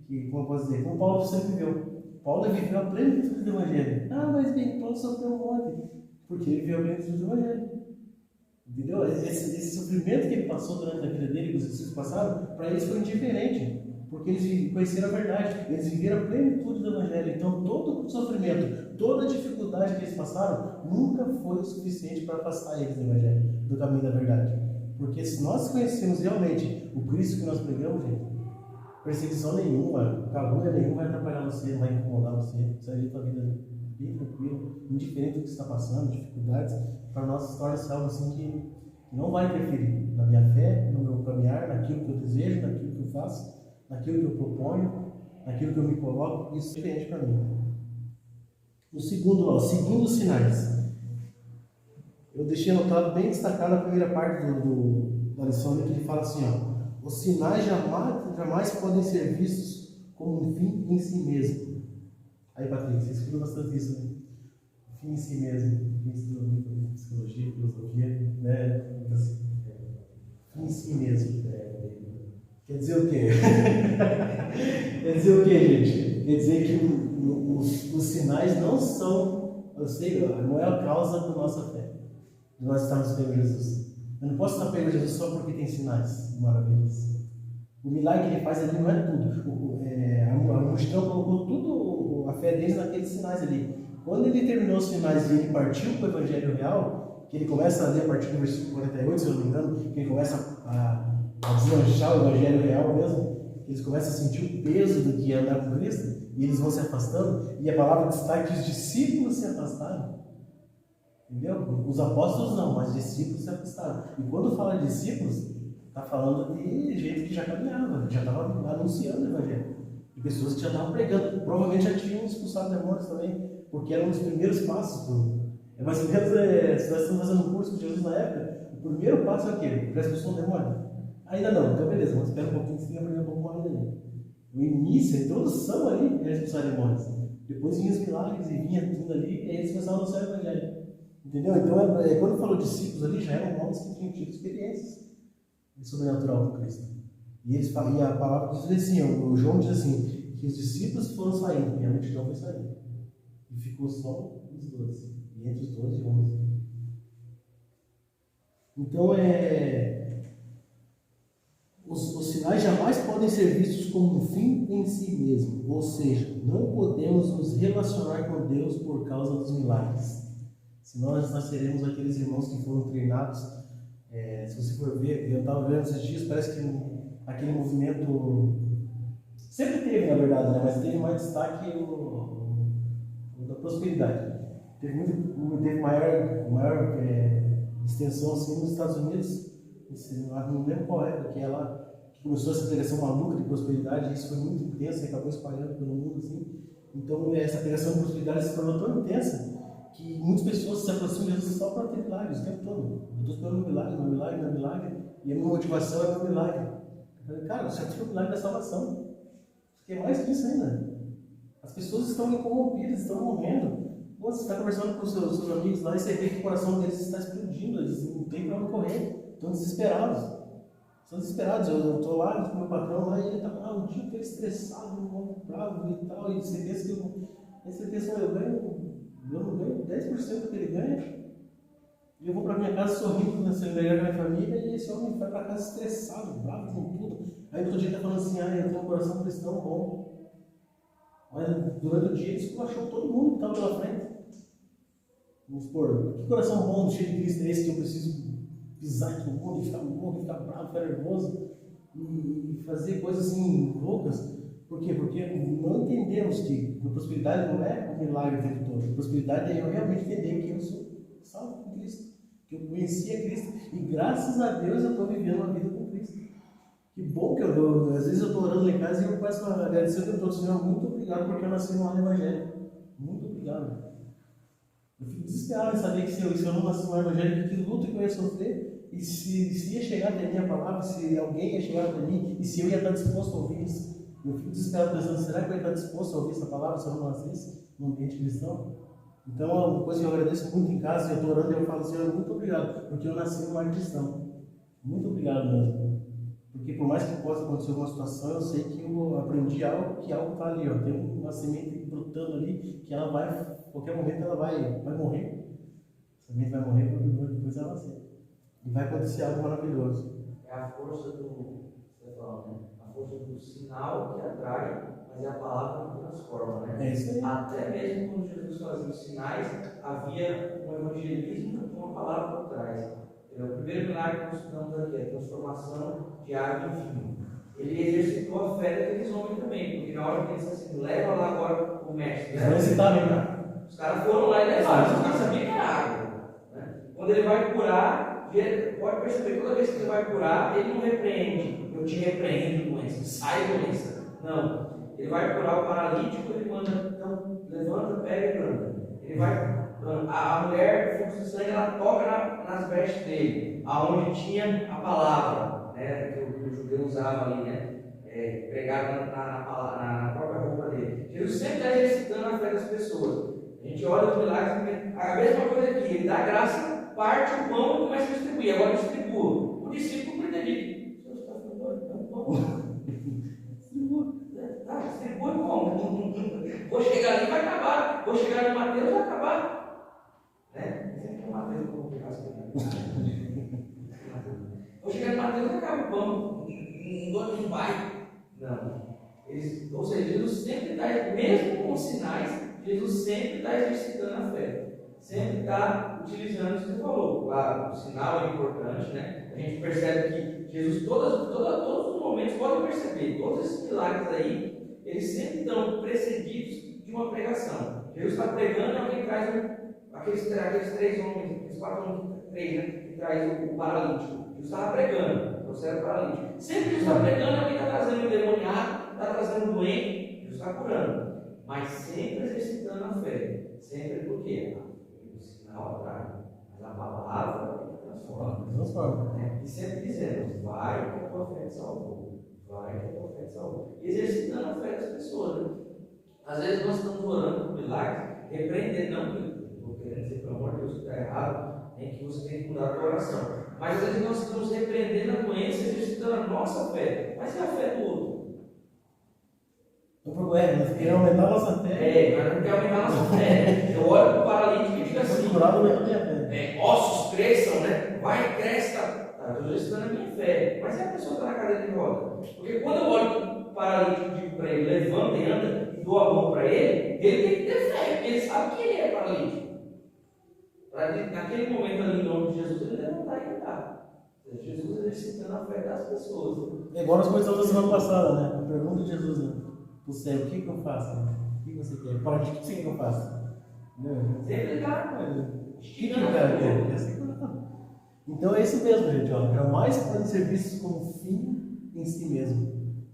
que como eu posso dizer, como Paulo sempre viveu. Paulo viveu a plenitude do Evangelho. Mas bem, Paulo sofreu um monte, porque ele viveu a plenitude do Evangelho. Entendeu? Esse sofrimento que ele passou durante a vida dele, que os discípulos passaram, para eles foi indiferente, porque eles conheceram a verdade, eles viveram a plenitude do Evangelho. Então, todo o sofrimento, toda a dificuldade que eles passaram, nunca foi o suficiente para afastar eles do Evangelho, do caminho da verdade. Porque se nós conhecemos realmente o Cristo que nós pregamos, gente, perseguição nenhuma, calúnia nenhuma vai atrapalhar você, não vai incomodar você, você vai ver a tua vida bem tranquila, indiferente do que você está passando, dificuldades, para nós se torna algo assim que não vai interferir na minha fé, no meu caminhar, naquilo que eu desejo, naquilo que eu faço, naquilo que eu proponho, naquilo que eu me coloco. Isso é diferente para mim. O segundo, seguindo os sinais. Eu deixei anotado bem destacado a primeira parte da lição, que ele fala assim, os sinais jamais podem ser vistos como um fim em si mesmo. Aí, Patrícia, você escuta bastante isso, né? Fim em si mesmo. Quem estuda muito psicologia, filosofia, né? Assim, fim em si mesmo. Quer dizer o quê? Quer dizer o quê, gente? Quer dizer que os sinais não são, não é a causa da nossa fé, de nós estarmos pegando Jesus. Eu não posso estar pegando Jesus só porque tem sinais maravilhosos. O milagre que ele faz ali não é tudo. A multidão colocou tudo, a fé deles naqueles sinais ali. Quando ele terminou os sinais e ele partiu para o Evangelho real, que ele começa a ler a partir do versículo 48, se eu não me engano, que ele começa a deslanchar o Evangelho real mesmo, eles começam a sentir o peso do que é andar com Cristo, e eles vão se afastando, e a palavra destaca que os discípulos se afastaram. Entendeu? Os apóstolos não, mas os discípulos se afastaram. E quando fala de discípulos, está falando de gente que já caminhava, já estava anunciando o Evangelho. De pessoas que já estavam pregando. Provavelmente já tinham expulsado demônios também, porque eram os primeiros passos. É mais ou menos, se nós estamos fazendo um curso com Jesus na época, o primeiro passo é o quê? Para expulsar um demônio. Ainda não, então beleza, vamos esperar um pouquinho, você tem que aprender um pouco mais ainda. O início, a introdução ali era expulsar demônios. Depois vinha os milagres e vinha tudo ali, e aí eles começaram a anunciar o Evangelho. Entendeu? Então, quando falou discípulos ali, já eram homens que tinham tido experiências de sobrenatural com Cristo. E a palavra diz assim, o João diz assim, que os discípulos foram saindo, e a multidão foi saindo. E ficou só os 12. E entre os 12, 11. Então, os sinais jamais podem ser vistos como um fim em si mesmo. Ou seja, não podemos nos relacionar com Deus por causa dos milagres. Senão nós seremos aqueles irmãos que foram treinados. Se você for ver, eu estava vendo esses dias, parece que aquele movimento sempre teve, na verdade, né? Mas teve mais destaque o da prosperidade. Teve maior extensão assim nos Estados Unidos. Não lembro qual era, que ela começou essa pregação maluca de prosperidade, e isso foi muito intenso e acabou espalhando pelo mundo assim. Então essa pregação de prosperidade se tornou tão intensa que muitas pessoas se aproximam de Jesus só para ter milagres o tempo todo. Eu estou esperando um milagre, e a minha motivação é meu milagre. Eu falei, cara, você já tive o milagre da salvação. Você quer mais que isso ainda? As pessoas estão corrompidas, estão morrendo. Você está conversando com os seus amigos lá e você vê que o coração deles está explodindo, eles não têm para onde correr, estão desesperados. Estão desesperados. Eu estou lá com o meu patrão lá e ele está lá um dia inteiro estressado, bravo e tal, e você pensa que eu não ganho 10% do que ele ganha, e eu vou para minha casa sorrindo, celebrando com a minha família, e esse homem vai para casa estressado, bravo com tudo. Aí outro dia está falando assim, eu tenho um coração cristão bom. Mas durante o dia ele esculachou todo mundo que estava pela frente. Vamos supor, que coração bom, cheio de Cristo é esse que eu preciso pisar em todo mundo, e ficar bravo, ficar nervoso, e fazer coisas assim loucas? Por quê? Porque não entendemos que a prosperidade não é um milagre o tempo todo. A prosperidade é eu realmente entender que eu sou salvo com Cristo, que eu conheci a Cristo, e graças a Deus eu estou vivendo uma vida com Cristo. Que bom que às vezes eu estou orando lá em casa e eu começo a agradecer o tempo todo, Senhor, muito obrigado porque eu nasci no lar evangélico. Muito obrigado. Eu fico desesperado em saber que se eu não nasci no lar evangélico, que luta que eu ia sofrer, e se ia chegar até mim a palavra, se alguém ia chegar até mim, e se eu ia estar disposto a ouvir isso. Eu fico desesperado pensando, será que eu ia estar disposto a ouvir essa palavra se eu não nascesse no ambiente cristão? Então, é uma coisa que eu agradeço muito em casa, eu estou orando e eu falo, Senhor, muito obrigado, porque eu nasci no lar cristão. Muito obrigado mesmo. Porque por mais que possa acontecer alguma situação, eu sei que eu aprendi algo, que algo está ali, ó. Tem uma semente brotando ali, que ela vai, a qualquer momento ela vai morrer. A semente vai morrer, porque depois ela vai ser. E vai acontecer algo maravilhoso. É a força você fala, né? A força do sinal que atrai, mas é a palavra que transforma, né? É isso aí. Até mesmo quando Jesus fazia os sinais, havia um evangelismo com uma palavra por trás. O primeiro milagre que nós estudamos aqui é a transformação de água em vinho. Ele exercitou a fé daqueles homens também, porque na hora que ele disse assim, leva lá agora o mestre. Os caras foram lá e levaram, os caras sabiam que era água. Né? Quando ele vai curar, pode perceber, toda vez que ele vai curar, ele não repreende, eu te repreendo, doença, sai doença. Não, ele vai curar o paralítico, ele manda, então, levanta, pega e planta. Ele vai. A mulher, fluxo de sangue, ela toca nas vestes dele, aonde tinha a palavra, né, que o judeu usava ali, né, pregado na própria roupa dele. Jesus sempre está exercitando a fé das pessoas. A gente olha os milagres, a mesma coisa aqui, ele dá graça, parte o pão e começa a distribuir. Agora distribua. O discípulo não entende. O senhor está ficando doido? Não, pão. Distribui como? Vou chegar ali, vai acabar. Vou chegar no Mateus, vai acabar. Né? Sempre que o Mateus vou pegar as coisas. Vou chegar no Mateus, acaba o pão. Não vai. Não. Ou seja, Jesus sempre está, mesmo com sinais, Jesus sempre está exercitando a fé. Sempre está utilizando isso que você falou. Claro, o sinal é importante, né? A gente percebe que Jesus, todos os momentos, podem perceber, todos esses milagres aí, eles sempre estão precedidos de uma pregação. Jesus está pregando e alguém traz aqueles três homens, aqueles 4 homens, 3, né? Que traz o paralítico. Jesus estava pregando, trouxeram o paralítico. Sempre que Jesus está pregando, alguém está trazendo o endemoniado, está trazendo o doente, Jesus está curando. Mas sempre exercitando a fé. Sempre por quê? O sinal atrai. Mas a palavra transforma. Né? E sempre dizendo, vai que a tua fé te salvou. Vai que a tua fé te salvou. E exercitando a fé das pessoas. Né? Às vezes nós estamos orando por milagres, repreendendo, não, estou querendo dizer, pelo amor de Deus, está errado, em que você tem que mudar a tua oração. Mas às vezes nós estamos repreendendo a doença, exercitando a nossa fé. Mas e a fé do outro? O problema é, nós queremos aumentar a nossa fé. Mas não quer aumentar a nossa fé. Eu olho para o paralítico e digo assim: curado aumentou a minha fé. ossos cresçam, né? Vai, cresce, tá? Eu estou exercitando a minha fé. Mas e a pessoa está na cadeira de roda? Porque quando eu olho para o paralítico e digo para ele, levanta e anda, e dou a mão para ele tem que ter fé, porque ele sabe que ele é paralítico. Para naquele momento ali, em nome de Jesus, ele levantar e andar. Jesus exercitando a fé das pessoas. É igual nós começamos na semana passada, né? A pergunta de Jesus, né? O céu, o que eu faço? O que você quer? Para o que você quer que eu faça? Sempre está esticando a fé. Então é isso mesmo, gente. Ó. Jamais podem ser vistos como fim em si mesmo.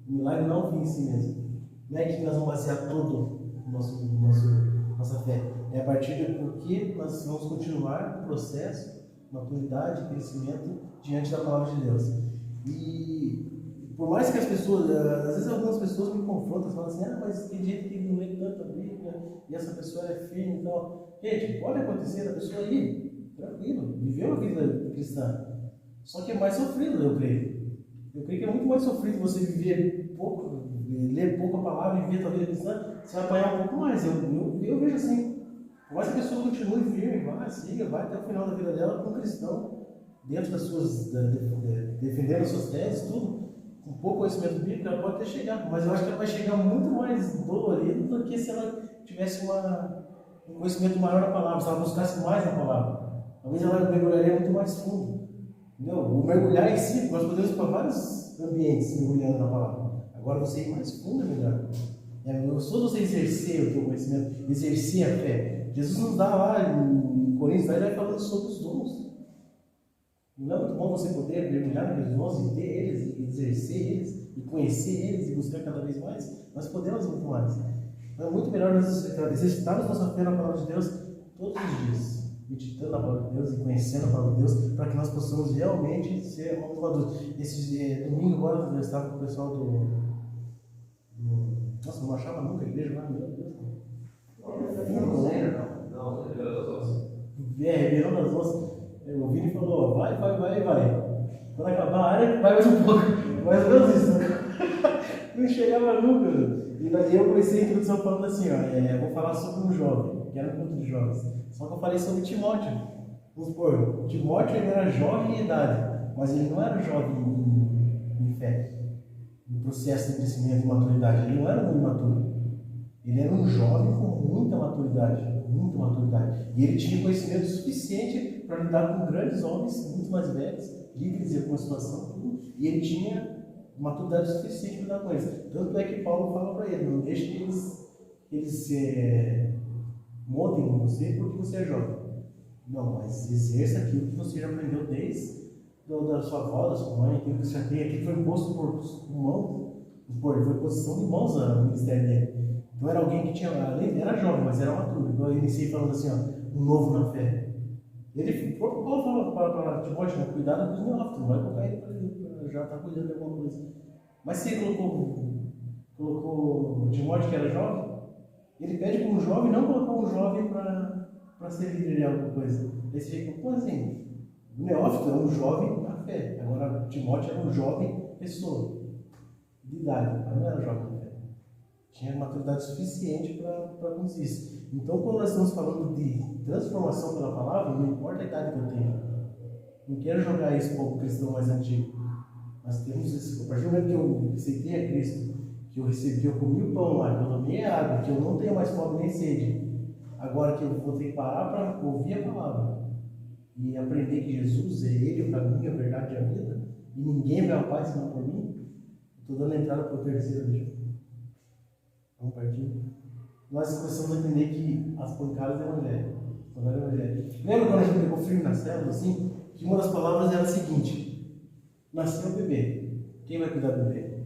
O milagre não é um fim em si mesmo. Não é que nós vamos basear todo nossa fé. É a partir do que nós vamos continuar o processo, maturidade, crescimento diante da palavra de Deus. E por mais que as pessoas, às vezes algumas pessoas me confrontam, falam assim, mas tem gente que não lê tanto a Bíblia, e essa pessoa é firme e tal. Gente, pode acontecer a pessoa aí, tranquilo, viveu a vida cristã. Só que é mais sofrido, eu creio. Eu creio que é muito mais sofrido você viver pouco, ler pouco a palavra e viver a vida cristã, você vai apanhar um pouco mais. Eu vejo assim. Por mais que a pessoa continue firme, siga, vai até o final da vida dela como cristão, dentro das suas, defendendo as suas teses, tudo, com pouco conhecimento bíblico, ela pode até chegar, mas eu acho que ela vai chegar muito mais dolorida do que se ela tivesse um conhecimento maior da palavra, se ela buscasse mais na palavra. Talvez ela mergulharia muito mais fundo. Entendeu? O mergulhar em si, nós podemos ir para vários ambientes mergulhando na palavra. Agora você ir mais fundo é melhor. Eu sou você exercer o teu conhecimento, exercer a fé. Jesus nos dá lá em Coríntios, ele vai falando sobre os dons. Não é muito bom você poder mergulhar naqueles dons e ter eles, e exercer eles, e conhecer eles, e buscar cada vez mais? Nós podemos muito mais. Então é muito melhor nós exercitarmos nossa fé na palavra de Deus todos os dias, meditando a palavra de Deus e conhecendo a palavra de Deus, para que nós possamos realmente ser maduros. Esse domingo agora eu estava com o pessoal do nossa, não achava nunca a igreja lá, meu Deus. Ribeirão das Onças. O Vini falou, vai. Quando acabar a área, vai mais um pouco. Mais ou menos isso. Não chegava nunca. E eu comecei a introdução falando assim, eu vou falar sobre um jovem, que era um culto de jovens. Só que eu falei sobre Timóteo. Vamos supor, Timóteo ele era jovem em idade, mas ele não era jovem em fé. No processo de crescimento e maturidade. Ele não era um imaturo. Ele era um jovem com muita maturidade. E ele tinha conhecimento suficiente para lidar com grandes homens, muito mais velhos, líderes de alguma situação. E ele tinha maturidade suficiente para lidar com eles. Tanto é que Paulo fala para ele, não deixe que eles montem com você porque você é jovem. Não, mas exerça aquilo que você já aprendeu desde da sua avó, da sua mãe, aquilo que você já tem, aquilo que foi imposto por mão, foi posição de mãos no ministério dele. Então era alguém que era jovem, mas era maturo. Então eu iniciei falando assim, um novo na fé. Ele falou para Timóteo, cuidado com os neófitos, não vai colocar ele para já estar cuidando de alguma coisa. Mas se ele colocou Timóteo, que era jovem, ele pede para um jovem, não colocou um jovem para ser líder de alguma coisa. Aí você fica, como assim? O neófito é um jovem na fé. Agora, Timóteo era um jovem pessoa, de idade, mas não era jovem na fé. Tinha maturidade suficiente para conduzir isso. Então, quando nós estamos falando de transformação pela palavra, não importa a idade que eu tenho. Não quero jogar isso para o cristão mais antigo. Nós temos isso. A partir do momento que eu aceitei a Cristo, que eu comi o pão lá, que eu tomei a água, que eu não tenho mais fome nem sede. Agora que eu vou ter que parar para ouvir a palavra e aprender que Jesus é Ele, o caminho, a verdade e a vida, e ninguém vai ao Pai senão por mim, estou dando entrada para o terceiro, deixa. Vamos partir. Nós começamos a entender que as pancadas do Evangelho. Lembra quando a gente pegou firme na célula, assim? Que uma das palavras era a seguinte: nasceu o bebê. Quem vai cuidar do bebê?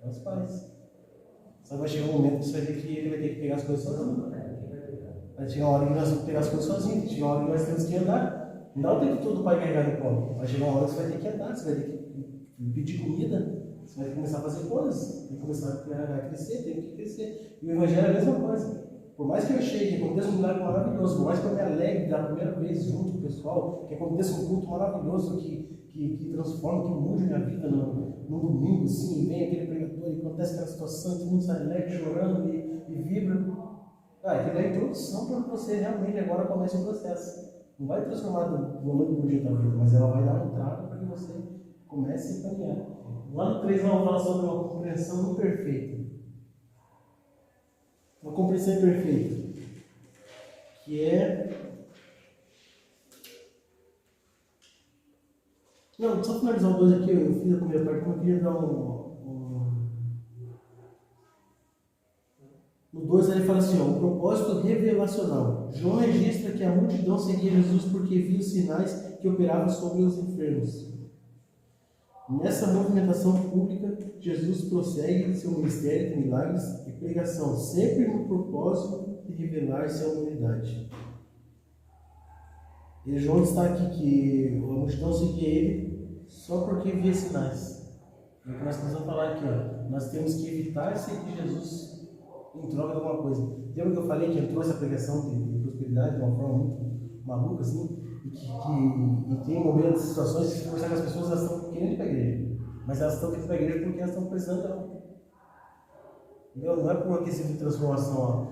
É os pais. Só vai chegar um momento que você vai ter que ele vai ter que pegar as coisas sozinho. Vai chegar uma hora que nós vamos pegar as coisas sozinhos. Vai chegar uma hora que nós temos que andar. Não dá o tempo todo o pai carregar no colo. Vai chegar uma hora que você vai ter que andar, você vai ter que pedir comida. Você vai começar a fazer coisas, tem que começar a crescer, tem que crescer. E o Evangelho é a mesma coisa. Por mais que eu chegue, que aconteça um milagre maravilhoso, por mais que eu me alegre da primeira vez junto com o pessoal, que aconteça um culto maravilhoso que transforma, que mude minha vida no domingo, assim, vem aquele pregador e acontece aquela situação, todo mundo sai alegre, chorando e vibra. Aquilo é a introdução para que você realmente agora comece o processo. Não vai transformar do noite para o dia da vida, mas ela vai dar uma entrada para que você comece a caminhar. Lá no 3 ela fala sobre uma compreensão imperfeita. Uma compreensão imperfeita. Que é. Não, só finalizar o 2 aqui, eu fiz a primeira parte, mas eu queria dar No 2 ele fala assim, o propósito revelacional. João registra que a multidão seguia Jesus porque via os sinais que operavam sobre os enfermos. Nessa movimentação pública, Jesus prossegue seu ministério de milagres e pregação, sempre no propósito de revelar-se à humanidade. E João destaca aqui que a multidão seguia ele só porque via sinais. É o que nós precisamos falar aqui. Nós temos que evitar seguir Jesus em troca de alguma coisa. Lembra que eu falei que entrou essa pregação de prosperidade de uma forma muito maluca, assim? E tem momentos, situações que você que as pessoas elas estão querendo ir para a igreja, mas elas estão querendo ir para a igreja porque elas estão precisando dela. Não é por uma questão de transformação.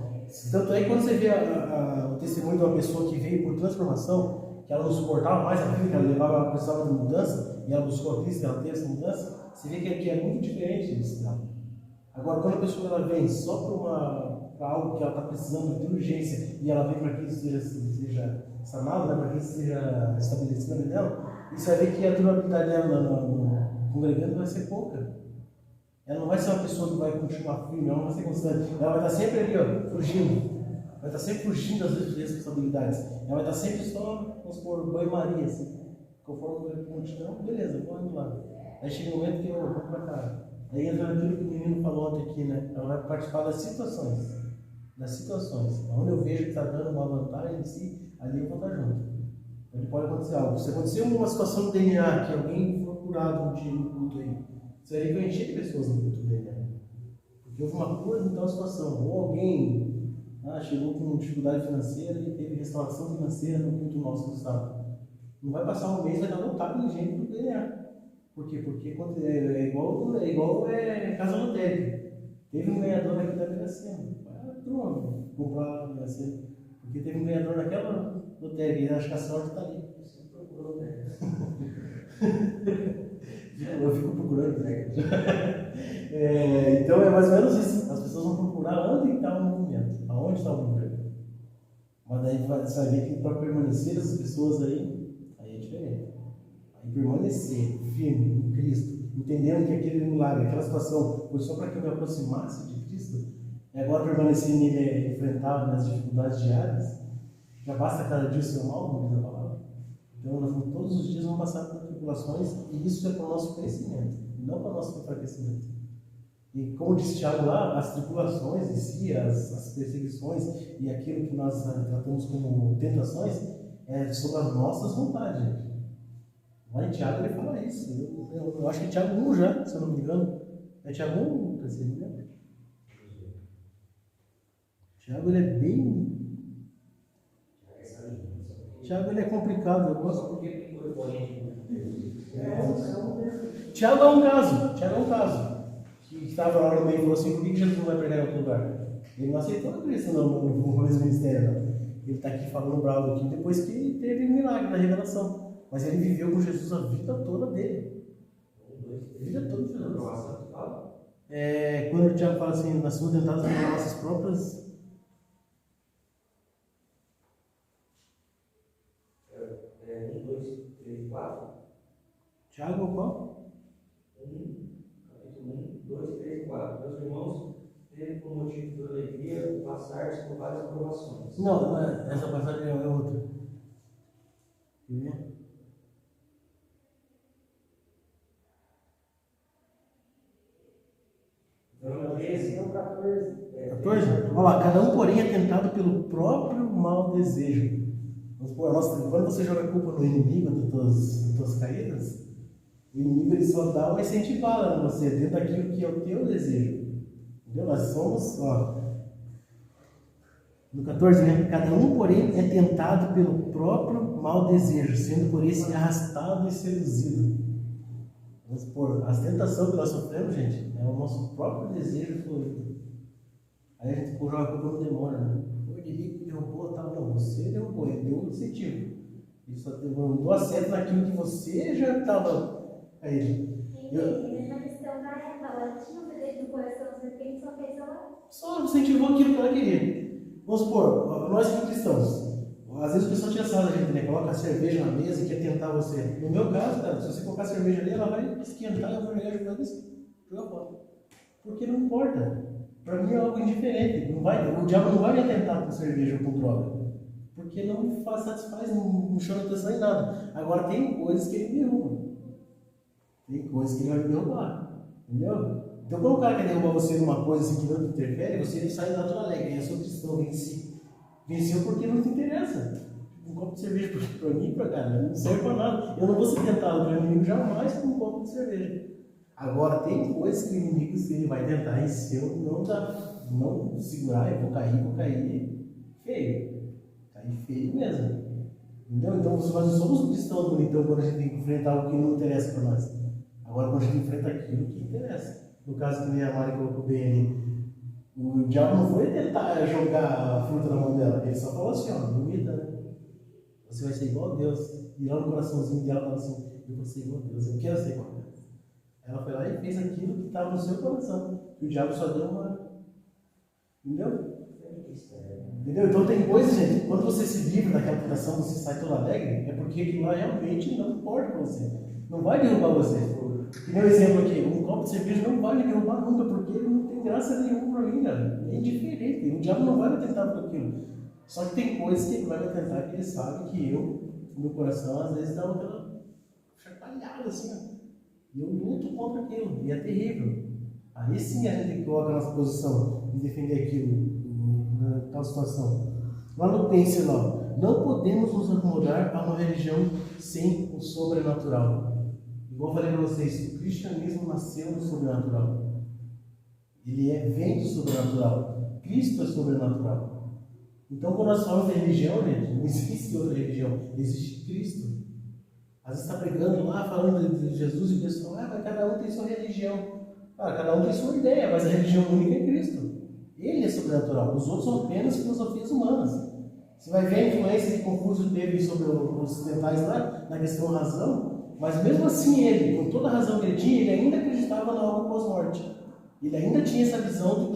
Tanto é que quando você vê o testemunho de uma pessoa que veio por transformação, que ela não suportava mais a vida, que ela precisava de mudança, e ela buscou a Cristo, ela teve essa mudança, você vê que é muito diferente disso. Agora, quando a pessoa ela vem só para algo que ela está precisando de urgência e ela vem para que isso seja sanado, né, para que isso seja estabelecido nela, você vai ver que a durabilidade dela no congregante vai ser pouca. Ela não vai ser uma pessoa que vai continuar firme, ela não vai ser constante. Ela vai estar sempre ali, fugindo. Vai estar sempre fugindo das responsabilidades. Ela vai estar sempre só, vamos supor, banho-maria, assim. Conforme vai para o multidão, beleza, vou indo lá. Aí chega um momento que eu vou para cá. Aí entra naquilo que o menino falou ontem aqui, né? Ela vai participar das situações. Onde eu vejo que está dando uma vantagem em si, ali eu vou estar junto. Onde pode acontecer algo. Se acontecer uma situação do DNA, que alguém foi curado um dia no culto aí, você vai ver que vai encher de pessoas no culto do DNA. Porque houve uma cura em tal situação. Ou alguém chegou com dificuldade financeira e teve restauração financeira no culto nosso do Estado. Não vai passar um mês, vai estar lotado de gente do DNA. Por quê? Porque é igual casa lotérica. Teve um ganhador aqui da Mega Sena. Vai turma comprar a Mega Sena. Porque teve um ganhador naquela lotérica. E acho que a sorte está ali. Você procurou lotérica. Eu fico procurando, né? Então é mais ou menos isso. As pessoas vão procurar onde está o movimento. Aonde está o movimento. Mas daí você vai ver que para permanecer essas pessoas aí é diferente. Aí permanecer firme em Cristo, entendendo que aquele milagre, aquela situação foi só para que eu me aproximasse de Cristo, e agora permanecer nele enfrentar nas dificuldades diárias, já basta cada dia o seu mal, como diz a palavra. Então nós todos os dias vamos passar por tribulações, e isso é para o nosso crescimento, não para o nosso enfraquecimento. E como disse Tiago lá, as tribulações em si, as perseguições e aquilo que nós tratamos como tentações, é sobre as nossas vontades, gente. Lá em Tiago ele fala isso. Eu acho que é Tiago 1 já, se eu não me engano. É Tiago 1, você me lembra? Tiago ele é bem. Tiago ele é complicado, eu gosto. Tiago é um caso. Que estava lá no meio e falou assim: por que Jesus não vai pregar em outro lugar? Ele não aceitou a Cristo no mesmo ministério, não. Ele está aqui falando bravo aqui depois que teve um milagre na revelação. Mas ele viveu com Jesus a vida toda dele. A vida toda de Jesus. Quando o Tiago fala assim, nós somos tentados nas nossas próprias. Um, dois, três, quatro. Tiago, qual? Capítulo 1, 2, 3, 4. Meus irmãos, teve por motivo de alegria passar-se por várias provações. Não, essa passagem é outra. Quer ver? Então, 13, 14? Olha lá, cada um, porém, é tentado pelo próprio mau desejo. Vamos supor, quando você joga a culpa no inimigo das tuas caídas, o inimigo ele só dá uma incentivada em você, dentro daquilo que é o teu desejo. Entendeu? Nós somos, No 14, né? Cada um, porém, é tentado pelo próprio mau desejo, sendo por esse arrastado e seduzido. Vamos supor, as tentações que nós sofremos, gente, é o nosso próprio desejo florido. Aí a gente joga a culpa no demônio, né? O inimigo me derrubou, tal. Não, você derrubou, ele deu um incentivo. Ele só deu acerto naquilo que você já estava aí. Na questão da Eva, ela tinha um desejo no coração, de repente só fez ela. Só incentivou aquilo que ela queria. Vamos supor, nós como cristãos, às vezes o pessoal tira sarro da gente, né? Coloca a cerveja na mesa e quer tentar você. No meu caso, cara, se você colocar a cerveja ali, ela vai esquentar e eu vou jogar fora. Porque não importa. Para mim é algo indiferente. O diabo não vai me tentar com cerveja ou com droga. Porque não me satisfaz, não chama atenção em nada. Agora tem coisas que ele derruba. Tem coisas que ele vai me derrubar. Entendeu? Então quando o cara quer derrubar você numa coisa assim que não te interfere, você sai da tua alegre. Eu sou cristão, venci. Venceu porque não te interessa. Um copo de cerveja para mim, para cara, não serve para nada. Eu não vou ser tentado pelo inimigo jamais com um copo de cerveja. Agora, tem coisas que o inimigo ele vai tentar, e se eu não segurar, eu vou cair feio. Cair feio mesmo. Entendeu? Então, nós não somos cristãos bonitão quando a gente tem que enfrentar algo que não interessa para nós. Agora, quando a gente enfrenta aquilo que interessa. No caso que nem a Mari colocou bem ali, o diabo não foi tentar jogar a fruta na mão dela, ele só falou assim: ó, duvida, né? Você vai ser igual a Deus. E lá no coraçãozinho dela fala assim: eu vou ser igual a Deus, eu quero ser igual a Deus. Ela foi lá e fez aquilo que estava no seu coração. E o diabo só deu uma. Entendeu? Entendeu? Então tem coisas, gente, quando você se livra daquela tentação, você sai todo alegre, é porque aquilo lá realmente não importa para você. Não vai derrubar você. Que nem um exemplo aqui: um copo de cerveja não vai me derrubar nunca, porque ele não tem graça nenhuma para mim, cara. É indiferente. O diabo não vai me tentar por aquilo. Só que tem coisas que ele vai me tentar que ele sabe que eu, no meu coração, às vezes dá uma chacoalhada assim, ó. E eu luto contra aquilo, e é terrível. Aí sim a gente coloca a nossa posição de defender aquilo, naquela situação. Lá no Pense lá, não podemos nos acomodar a uma religião sem o sobrenatural. Igual eu falei para vocês, o cristianismo nasceu do sobrenatural. Ele vem do sobrenatural. Cristo é sobrenatural. Então quando nós falamos de religião, gente, não existe outra religião, existe Cristo. Às vezes está pregando lá, falando de Jesus e o pessoal, mas cada um tem sua religião. Cada um tem sua ideia, mas a religião única é Cristo. Ele é sobrenatural. Os outros são apenas filosofias humanas. Você vai ver a influência que Confúcio teve sobre os ocidentais lá, na questão razão, mas mesmo assim ele, com toda a razão que ele tinha, ele ainda acreditava na algo pós-morte. Ele ainda tinha essa visão de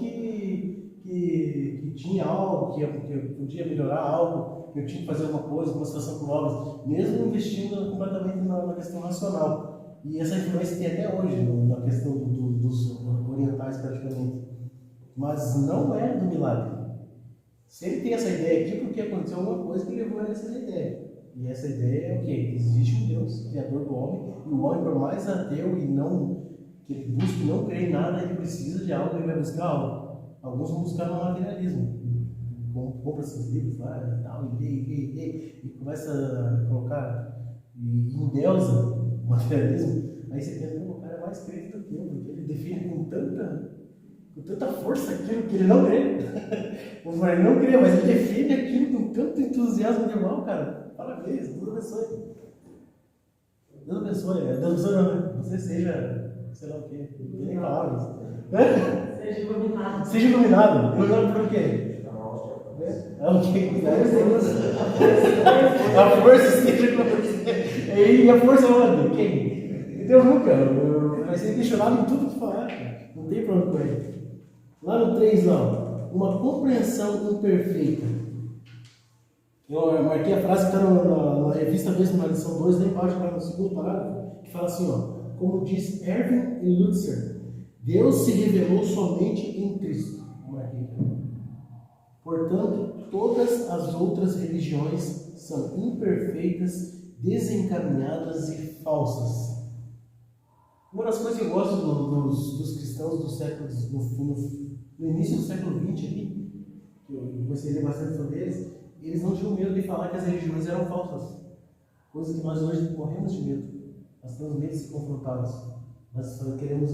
que tinha algo, que eu podia melhorar algo, que eu tinha que fazer alguma coisa, uma situação com obras, mesmo investindo completamente na questão racional. E essa influência tem até hoje, na questão dos orientais praticamente. Mas não é do milagre. Se ele tem essa ideia aqui, porque aconteceu alguma coisa que levou ele a essa ideia. E essa ideia é o quê? Existe um Deus, Criador do homem, e o homem, por mais ateu e não, que ele busca e não crê em nada, ele precisa de algo, ele vai buscar algo. Alguns vão buscar no materialismo. Compra esses livros lá e tal, e começa a colocar e endeusa o materialismo. Aí você pensa, o cara é mais crente do que eu, porque ele define com tanta força aquilo que ele não crê. Ele não crê, mas ele defende aquilo com tanto entusiasmo de mal, cara. Parabéns, Deus abençoe. Deus abençoe, Deus abençoe não, você seja, sei lá o quê, não tem nem palavras. Seja iluminado. Seja iluminado. Iluminado por quê? A força esteja com você. E a força onde? Quem? Deus nunca. Vai ser questionado em tudo que falar. Não tem pra onde correr. Lá no 3, não. Uma compreensão imperfeita. Eu marquei a frase que está na revista mesmo, na lição 2, lá embaixo, no segundo parágrafo, que fala assim, ó. Como diz Erwin e Lutzer, Deus se revelou somente em Cristo. Marquei aqui. Portanto, todas as outras religiões são imperfeitas, desencaminhadas e falsas. Uma das coisas que eu gosto dos cristãos do século, no início do século XX, aqui, que eu comecei a ler bastante sobre eles não tinham medo de falar que as religiões eram falsas. Coisa que nós hoje morremos de medo. Nós temos medo de ser confrontados. Nós queremos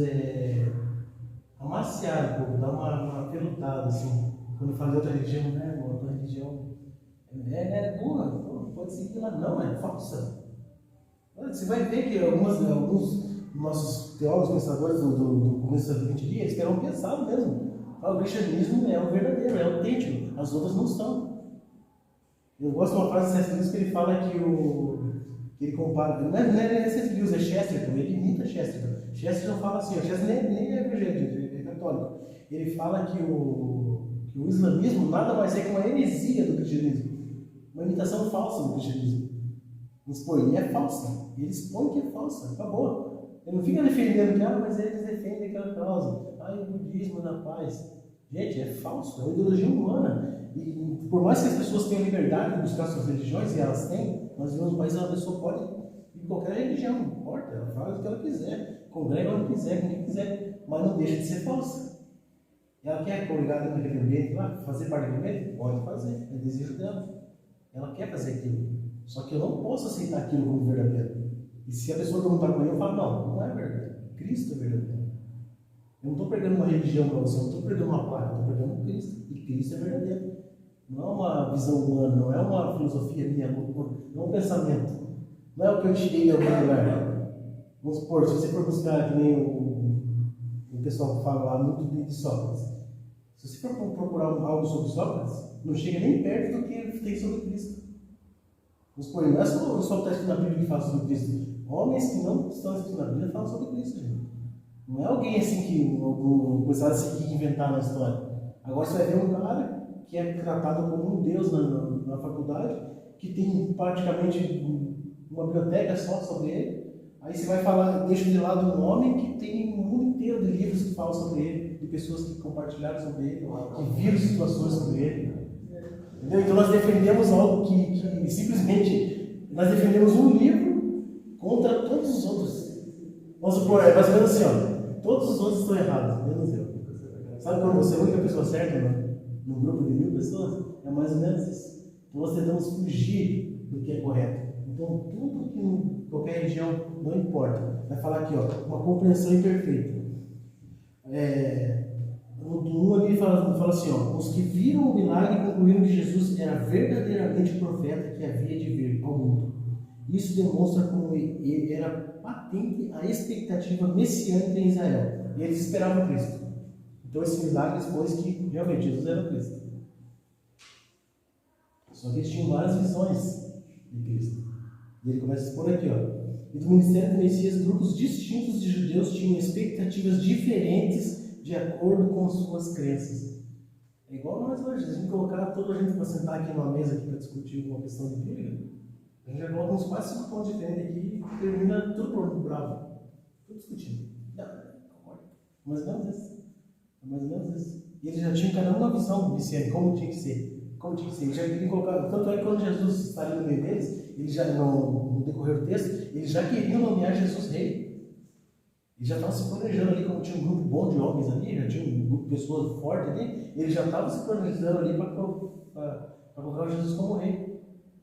amaciar um pouco, dar uma pelutada assim. Quando eu falo de outra religião, né, irmão? A tua religião é boa, pode seguir lá. Não, é falsa. Você vai ver que alguns nossos teólogos, pensadores do começo do século XX, eles eram pensados mesmo. O cristianismo é o verdadeiro, é autêntico, as outras não são. Eu gosto de uma frase de C.S. Lewis que ele fala que ele compara, não é C.S. Lewis, é Chesterton, ele imita Chesterton. Chesterton fala assim, o Chesterton nem é evangélico, é católico. Ele fala que o islamismo nada mais é que uma heresia do cristianismo, uma imitação falsa do cristianismo. Ele é falsa, ele expõe que é falsa, acabou. Ele não fica defendendo que, mas eles defendem aquela causa. O budismo da paz. Gente, é falso, é uma ideologia humana. E por mais que as pessoas tenham liberdade de buscar suas religiões, e elas têm, nós vivemos num país onde a pessoa pode ir em qualquer religião, não importa, ela faz o que ela quiser, congrega onde quiser, com quem quiser, mas não deixa de ser falsa. Ela quer congregar dentro daquele ambiente lá, fazer parte daquele ambiente? Pode fazer, é desejo dela. Ela quer fazer aquilo. Só que eu não posso aceitar aquilo como verdadeiro. E se a pessoa perguntar para mim, eu falo, não é verdade. Cristo é verdadeiro. Eu não estou pregando uma religião para você, eu não estou pregando uma placa, eu estou pregando Cristo. E Cristo é verdadeiro. Não é uma visão humana, não é uma filosofia minha, não é um pensamento. Não é o que eu tirei de algum lugar. Vamos supor, se você for buscar, que nem o pessoal que fala lá muito de Sócrates. Se você for procurar algo sobre Sócrates, não chega nem perto do que tem sobre Cristo. Vamos supor, não é só o pessoal que está escrito na Bíblia que fala sobre Cristo. Homens que não estão escritos na Bíblia falam sobre Cristo, gente. Não é alguém assim que o pessoal assim que inventar na história. Agora você vai ver um cara que é tratado como um deus na faculdade, que tem praticamente uma biblioteca só sobre ele. Aí você vai falar, deixa de lado um homem que tem um mundo inteiro de livros que falam sobre ele, de pessoas que compartilharam sobre ele, que viram situações sobre ele. Entendeu? Então nós defendemos algo que simplesmente nós defendemos um livro contra todos os outros. Vamos supor, é mais ou menos assim, todos os outros estão errados, menos eu. Sabe quando você é a única pessoa certa num grupo de 1000 pessoas? É mais ou menos isso. Então nós tentamos fugir do que é correto. Então tudo que qualquer religião, não importa, vai falar aqui, uma compreensão imperfeita. Um ali fala assim, os que viram o milagre concluíram que Jesus era verdadeiramente o profeta que havia de vir ao mundo. Isso demonstra como ele era patente a expectativa messiânica em Israel. E eles esperavam Cristo. Então esse milagre expôs que realmente Jesus era Cristo. Só que eles tinham várias visões de Cristo. E ele começa a expor aqui, E do ministério do Messias, grupos distintos de judeus tinham expectativas diferentes de acordo com suas crenças. É igual nós hoje, a gente colocar toda a gente para sentar aqui numa mesa para discutir uma questão de Bíblia, a gente já coloca uns 4, 5 pontos diferentes aqui e termina tudo por bravo. Tudo discutindo. Mais ou menos isso. Mais ou menos isso. E eles já tinham cada uma visão messiânica, como tinha que ser. Eles já queriam colocar. Tanto é que quando Jesus está ali no meio deles, eles já, no decorrer do texto, eles já queriam nomear Jesus rei. Eles já estavam se planejando ali, como tinha um grupo bom de homens ali, já tinha um grupo de pessoas fortes ali, eles já estavam se planejando ali para colocar Jesus como rei.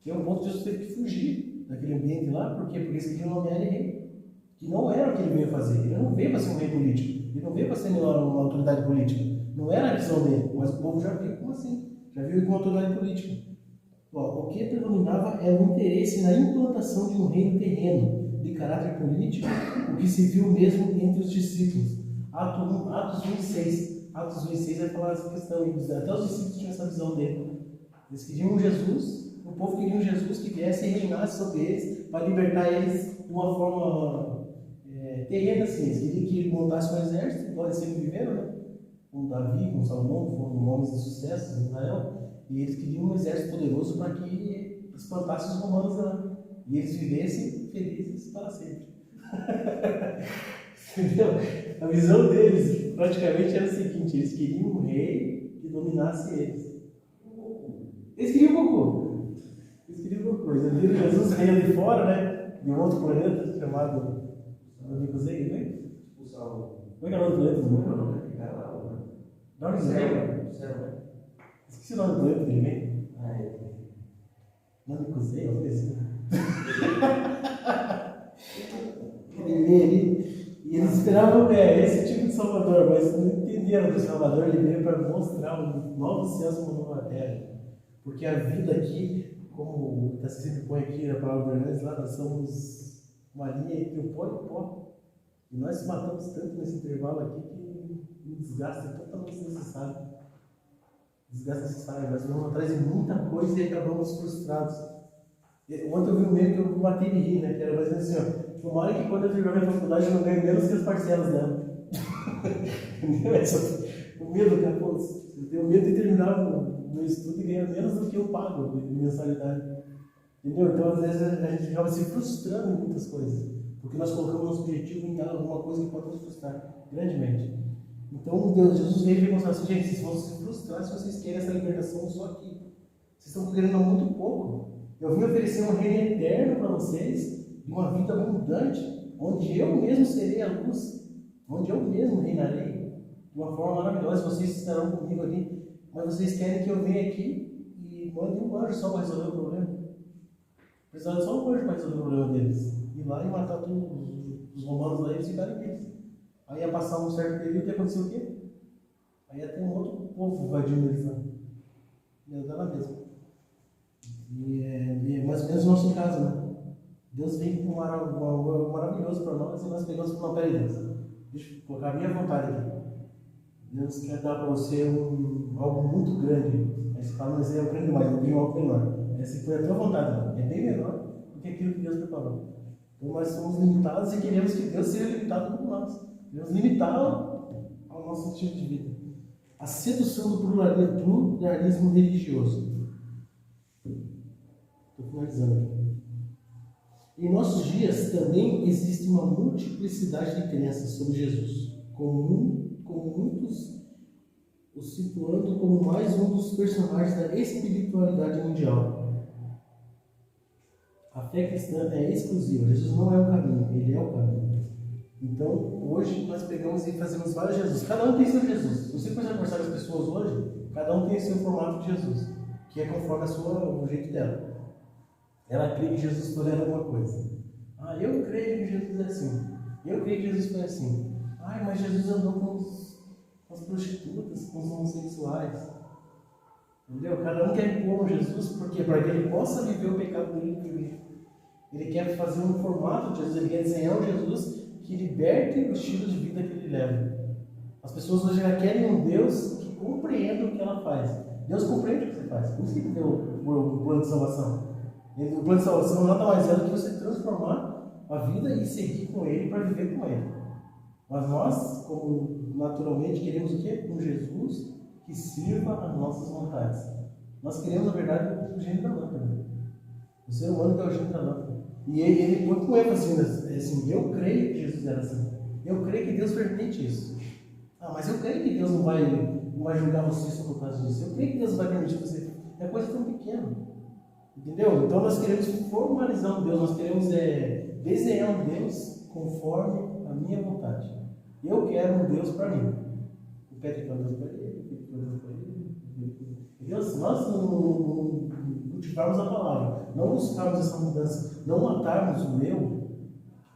Que é um ponto que Jesus teve que fugir daquele ambiente lá, porque eles queriam nomear ele rei. Que não era o que ele veio fazer. Ele não veio para ser um rei político. Ele não veio para ser uma autoridade política. Não era a visão dele. Mas o povo já viu como assim. Já viu ele como autoridade política. O que predominava era o interesse na implantação de um reino terreno, de caráter político, o que se viu mesmo entre os discípulos. Atos 1:6. Atos 1:6 vai falar essa questão. Até os discípulos tinham essa visão dele. Eles queriam um Jesus, o povo queria um Jesus que viesse e reinasse sobre eles, para libertar eles de uma forma terrena, assim. Eles queriam que ele montasse um exército, igual eles sempre viveram, né? Com Davi, com Salomão, que foram homens de sucesso em Israel, e eles queriam um exército poderoso para que espantasse os romanos lá. E eles vivessem felizes para sempre. Entendeu? A visão deles praticamente era o seguinte: eles queriam um rei que dominasse eles. Eles queriam um Goku. Eles viram Jesus rei ali fora, né? De um outro planeta chamado Nikusei, né? Como é que é o nome do planeta do mundo? Da onde ele veio? Esqueci o nome do planeta que ele vem. Não Nikusei, eu esqueci. Ele veio ali e eles esperavam esse tipo de Salvador, mas não entenderam que o Salvador ele veio para mostrar um novo céu e uma nova terra. Porque a vida aqui, como o Tassi sempre põe aqui na palavra do Hernandes, lá nós somos uma linha entre o pó e o pó. E nós se matamos tanto nesse intervalo aqui que o desgaste é totalmente desnecessário. Desgaste necessário. Nós vamos atrás de muita coisa e acabamos frustrados. Ontem eu vi um meme que eu bati de rir, né? Que era mais ou menos assim, ó. Tomara que quando eu terminar minha faculdade eu não ganhe menos que as parcelas dela. O medo, cara, pô, eu tenho medo de terminar o meu estudo e ganhar menos do que eu pago de mensalidade. Entendeu? Então, às vezes, a gente acaba se frustrando em muitas coisas. Porque nós colocamos nosso objetivo em alguma coisa que pode nos frustrar grandemente. Então, Jesus veio e mostrar assim, gente, vocês vão se frustrar se vocês querem essa libertação só aqui. Vocês estão querendo muito pouco. Eu vim oferecer um reino eterno para vocês, de uma vida abundante, onde eu mesmo serei a luz, onde eu mesmo reinarei, de uma forma maravilhosa. Vocês estarão comigo ali, mas vocês querem que eu venha aqui e mande um anjo só para resolver o problema. Precisaram só um anjo para resolver o problema deles. Ir lá e matar todos os romanos lá e eles ficarem livres. Aí ia passar um certo período e ia acontecer o quê? Aí ia ter um outro povo invadindo eles lá. Ia dar na mesma. E é mais ou menos o nosso caso, né? Deus vem com algo maravilhoso para nós e nós pegamos para uma pele Deus. Deixa eu colocar a minha vontade aqui. Deus quer dar para você algo muito grande. Aí você fala, mas é grande demais, eu tenho algo menor. Essa foi a tua vontade, é bem menor do que aquilo que Deus preparou. Então nós somos limitados e queremos que Deus seja limitado por nós. Queremos limitá-lo ao nosso estilo de vida. A sedução do pluralismo religioso. Estou finalizando. Em nossos dias também existe uma multiplicidade de crenças sobre Jesus, com muitos o situando como mais um dos personagens da espiritualidade mundial. A fé cristã é exclusiva. Jesus não é o caminho, ele é o caminho. Então, hoje nós pegamos e fazemos vários Jesus. Cada um tem seu Jesus. Se você for conversar com as pessoas hoje, cada um tem seu formato de Jesus, que é conforme o jeito dela. Ela crê que Jesus tolera alguma coisa. Ah, eu creio que Jesus é assim. Eu creio que Jesus foi assim. Ah, mas Jesus andou com as prostitutas, com os homossexuais. Entendeu? Cada um quer impor Jesus, porque para que ele possa viver o pecado dele primeiro. Ele quer fazer um formato de Jesus, ele quer desenhar um Jesus que liberte o estilo de vida que ele leva. As pessoas hoje já querem um Deus que compreenda o que ela faz. Deus compreende o que você faz. Por isso que ele deu o plano de salvação. O plano de salvação nada mais é do que você transformar a vida e seguir com ele para viver com ele. Mas nós, como naturalmente, queremos o quê? Um Jesus que sirva às nossas vontades. Nós queremos, na verdade, o gênio da lâmpada. O ser humano que é o gênio da lâmpada. E ele põe com ênfase assim, eu creio que Jesus era assim. Eu creio que Deus permite isso. Ah, mas eu creio que Deus não vai julgar você só por causa disso. Eu creio que Deus vai permitir você. É coisa tão pequena. Entendeu? Então nós queremos formalizar um Deus, nós queremos desenhar um Deus conforme a minha vontade. Eu quero um Deus para mim. O Pedro quer um Deus para ele, o Pedro quer um Deus para ele. Entendeu? Se nós não cultivarmos a palavra, não buscarmos essa mudança, não matarmos o eu,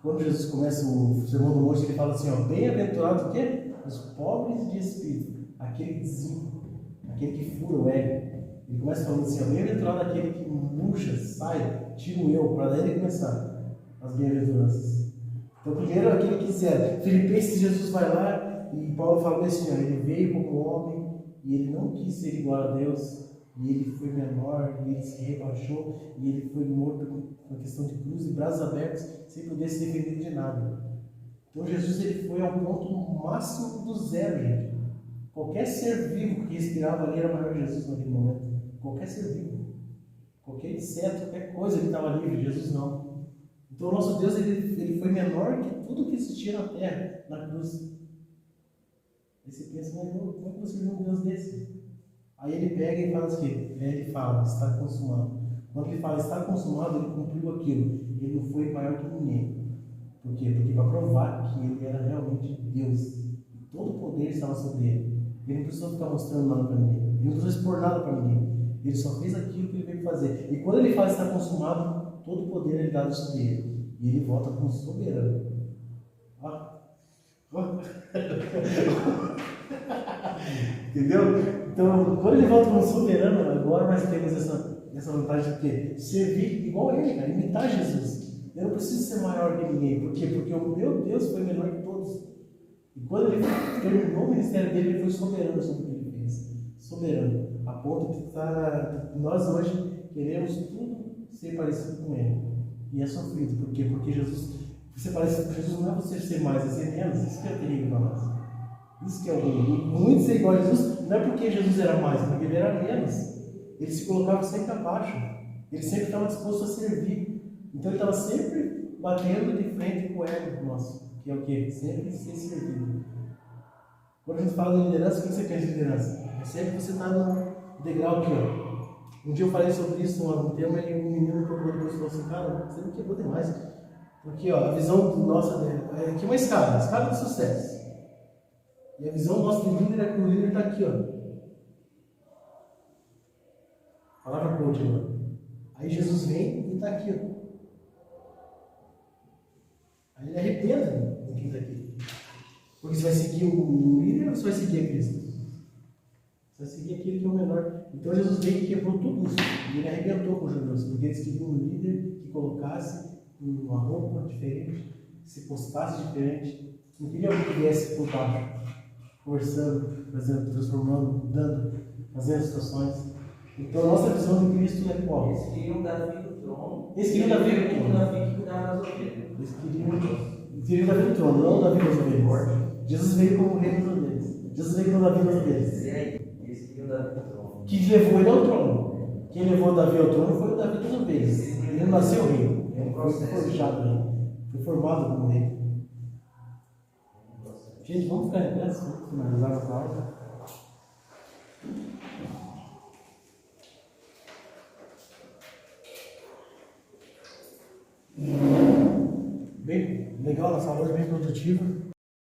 quando Jesus começa o Sermão do Monte, ele fala assim, ó, bem-aventurado o quê? Os pobres de espírito, aquele que desinca, aquele que fura o ego. Ele começa falando assim, ó, bem-aventurado aquele que murcha, sai, tira o eu, para daí ele começar as bem-aventuranças. Então, primeiro aquele que quiser. Filipenses, Jesus vai lá e Paulo fala assim, ó, ele veio como homem e ele não quis ser igual a Deus, e ele foi menor, e ele se rebaixou, e ele foi morto com a questão de cruz e braços abertos, sem poder se defender de nada. Então Jesus ele foi ao ponto máximo do zero, gente. Qualquer ser vivo que respirava ali era maior que Jesus naquele momento. Qualquer ser vivo. Qualquer inseto, qualquer coisa que estava livre, Jesus não. Então o nosso Deus ele foi menor que tudo que existia na terra, na cruz. Aí você pensa, mas como é que você viu um Deus desse? Aí ele pega e fala assim, ele fala, está consumado. Quando ele fala, está consumado, ele cumpriu aquilo. Ele não foi maior que ninguém. Por quê? Porque para provar que ele era realmente Deus. E todo o poder estava sobre ele. Ele não precisou ficar mostrando nada para ninguém. Ele não precisou expor nada para ninguém. Ele só fez aquilo que ele veio fazer. E quando ele fala, está consumado, todo o poder é dado sobre ele. E ele volta como soberano. Entendeu? Então, quando ele volta como soberano, agora nós temos essa vantagem de quê? Servir igual a ele, cara, imitar Jesus. Eu não preciso ser maior que ninguém. Por quê? Porque o meu Deus foi menor que todos. E quando ele terminou o ministério dele, ele foi soberano sobre o que ele fez. Soberano. A ponto de nós hoje queremos tudo ser parecido com ele. E é sofrido. Por quê? Porque Jesus, você parece com Jesus, não é você ser mais, é ser menos. Isso que é terrível para nós. Isso que é o ruim. Muito ser igual a Jesus, não é porque Jesus era mais, é porque ele era menos. Ele se colocava sempre abaixo. Ele sempre estava disposto a servir. Então ele estava sempre batendo de frente com o ego nosso. Que é o quê? Sempre ser servido. Quando a gente fala de liderança, o que você quer de liderança? É sempre você estar no degrau aqui, ó. Um dia eu falei sobre isso num tema e um menino procurou depois e falou assim, cara, você me quebrou demais. Porque ó, a visão nossa é aqui uma escada, a escada do sucesso. E a visão nossa de líder é que o líder está aqui, ó. Palavra coach agora. Aí Jesus vem e está aqui, ó. Aí ele arrependa de quem está aqui. Porque você vai seguir o líder ou você vai seguir a Cristo? Você vai seguir aquele que é o menor. Então Jesus veio e quebrou tudo isso. E ele arrebentou com os judeus. Porque eles queriam um líder que colocasse uma roupa diferente, que se postasse diferente. Não queria alguém que viesse por baixo, conversando, fazendo, transformando, mudando, fazendo situações. Então a nossa visão de Cristo é qual? Eles queriam Davi do trono. Eles queriam Davi do trono. Davi que cuidava das ovelhas. Eles queriam Davi do trono, não Davi das ovelhas. Jesus veio como rei das ovelhas. Jesus veio como Davi das ovelhas. E aí, eles queriam Davi do trono. Que levou ele ao trono. Quem levou Davi ao trono foi o Davi das ovelhas. Ele não nasceu rei. Ele foi forjado rei. Foi formado como rei. Gente, vamos ficar em pé, vamos finalizar a palavra. Bem legal, nossa aula é bem produtiva.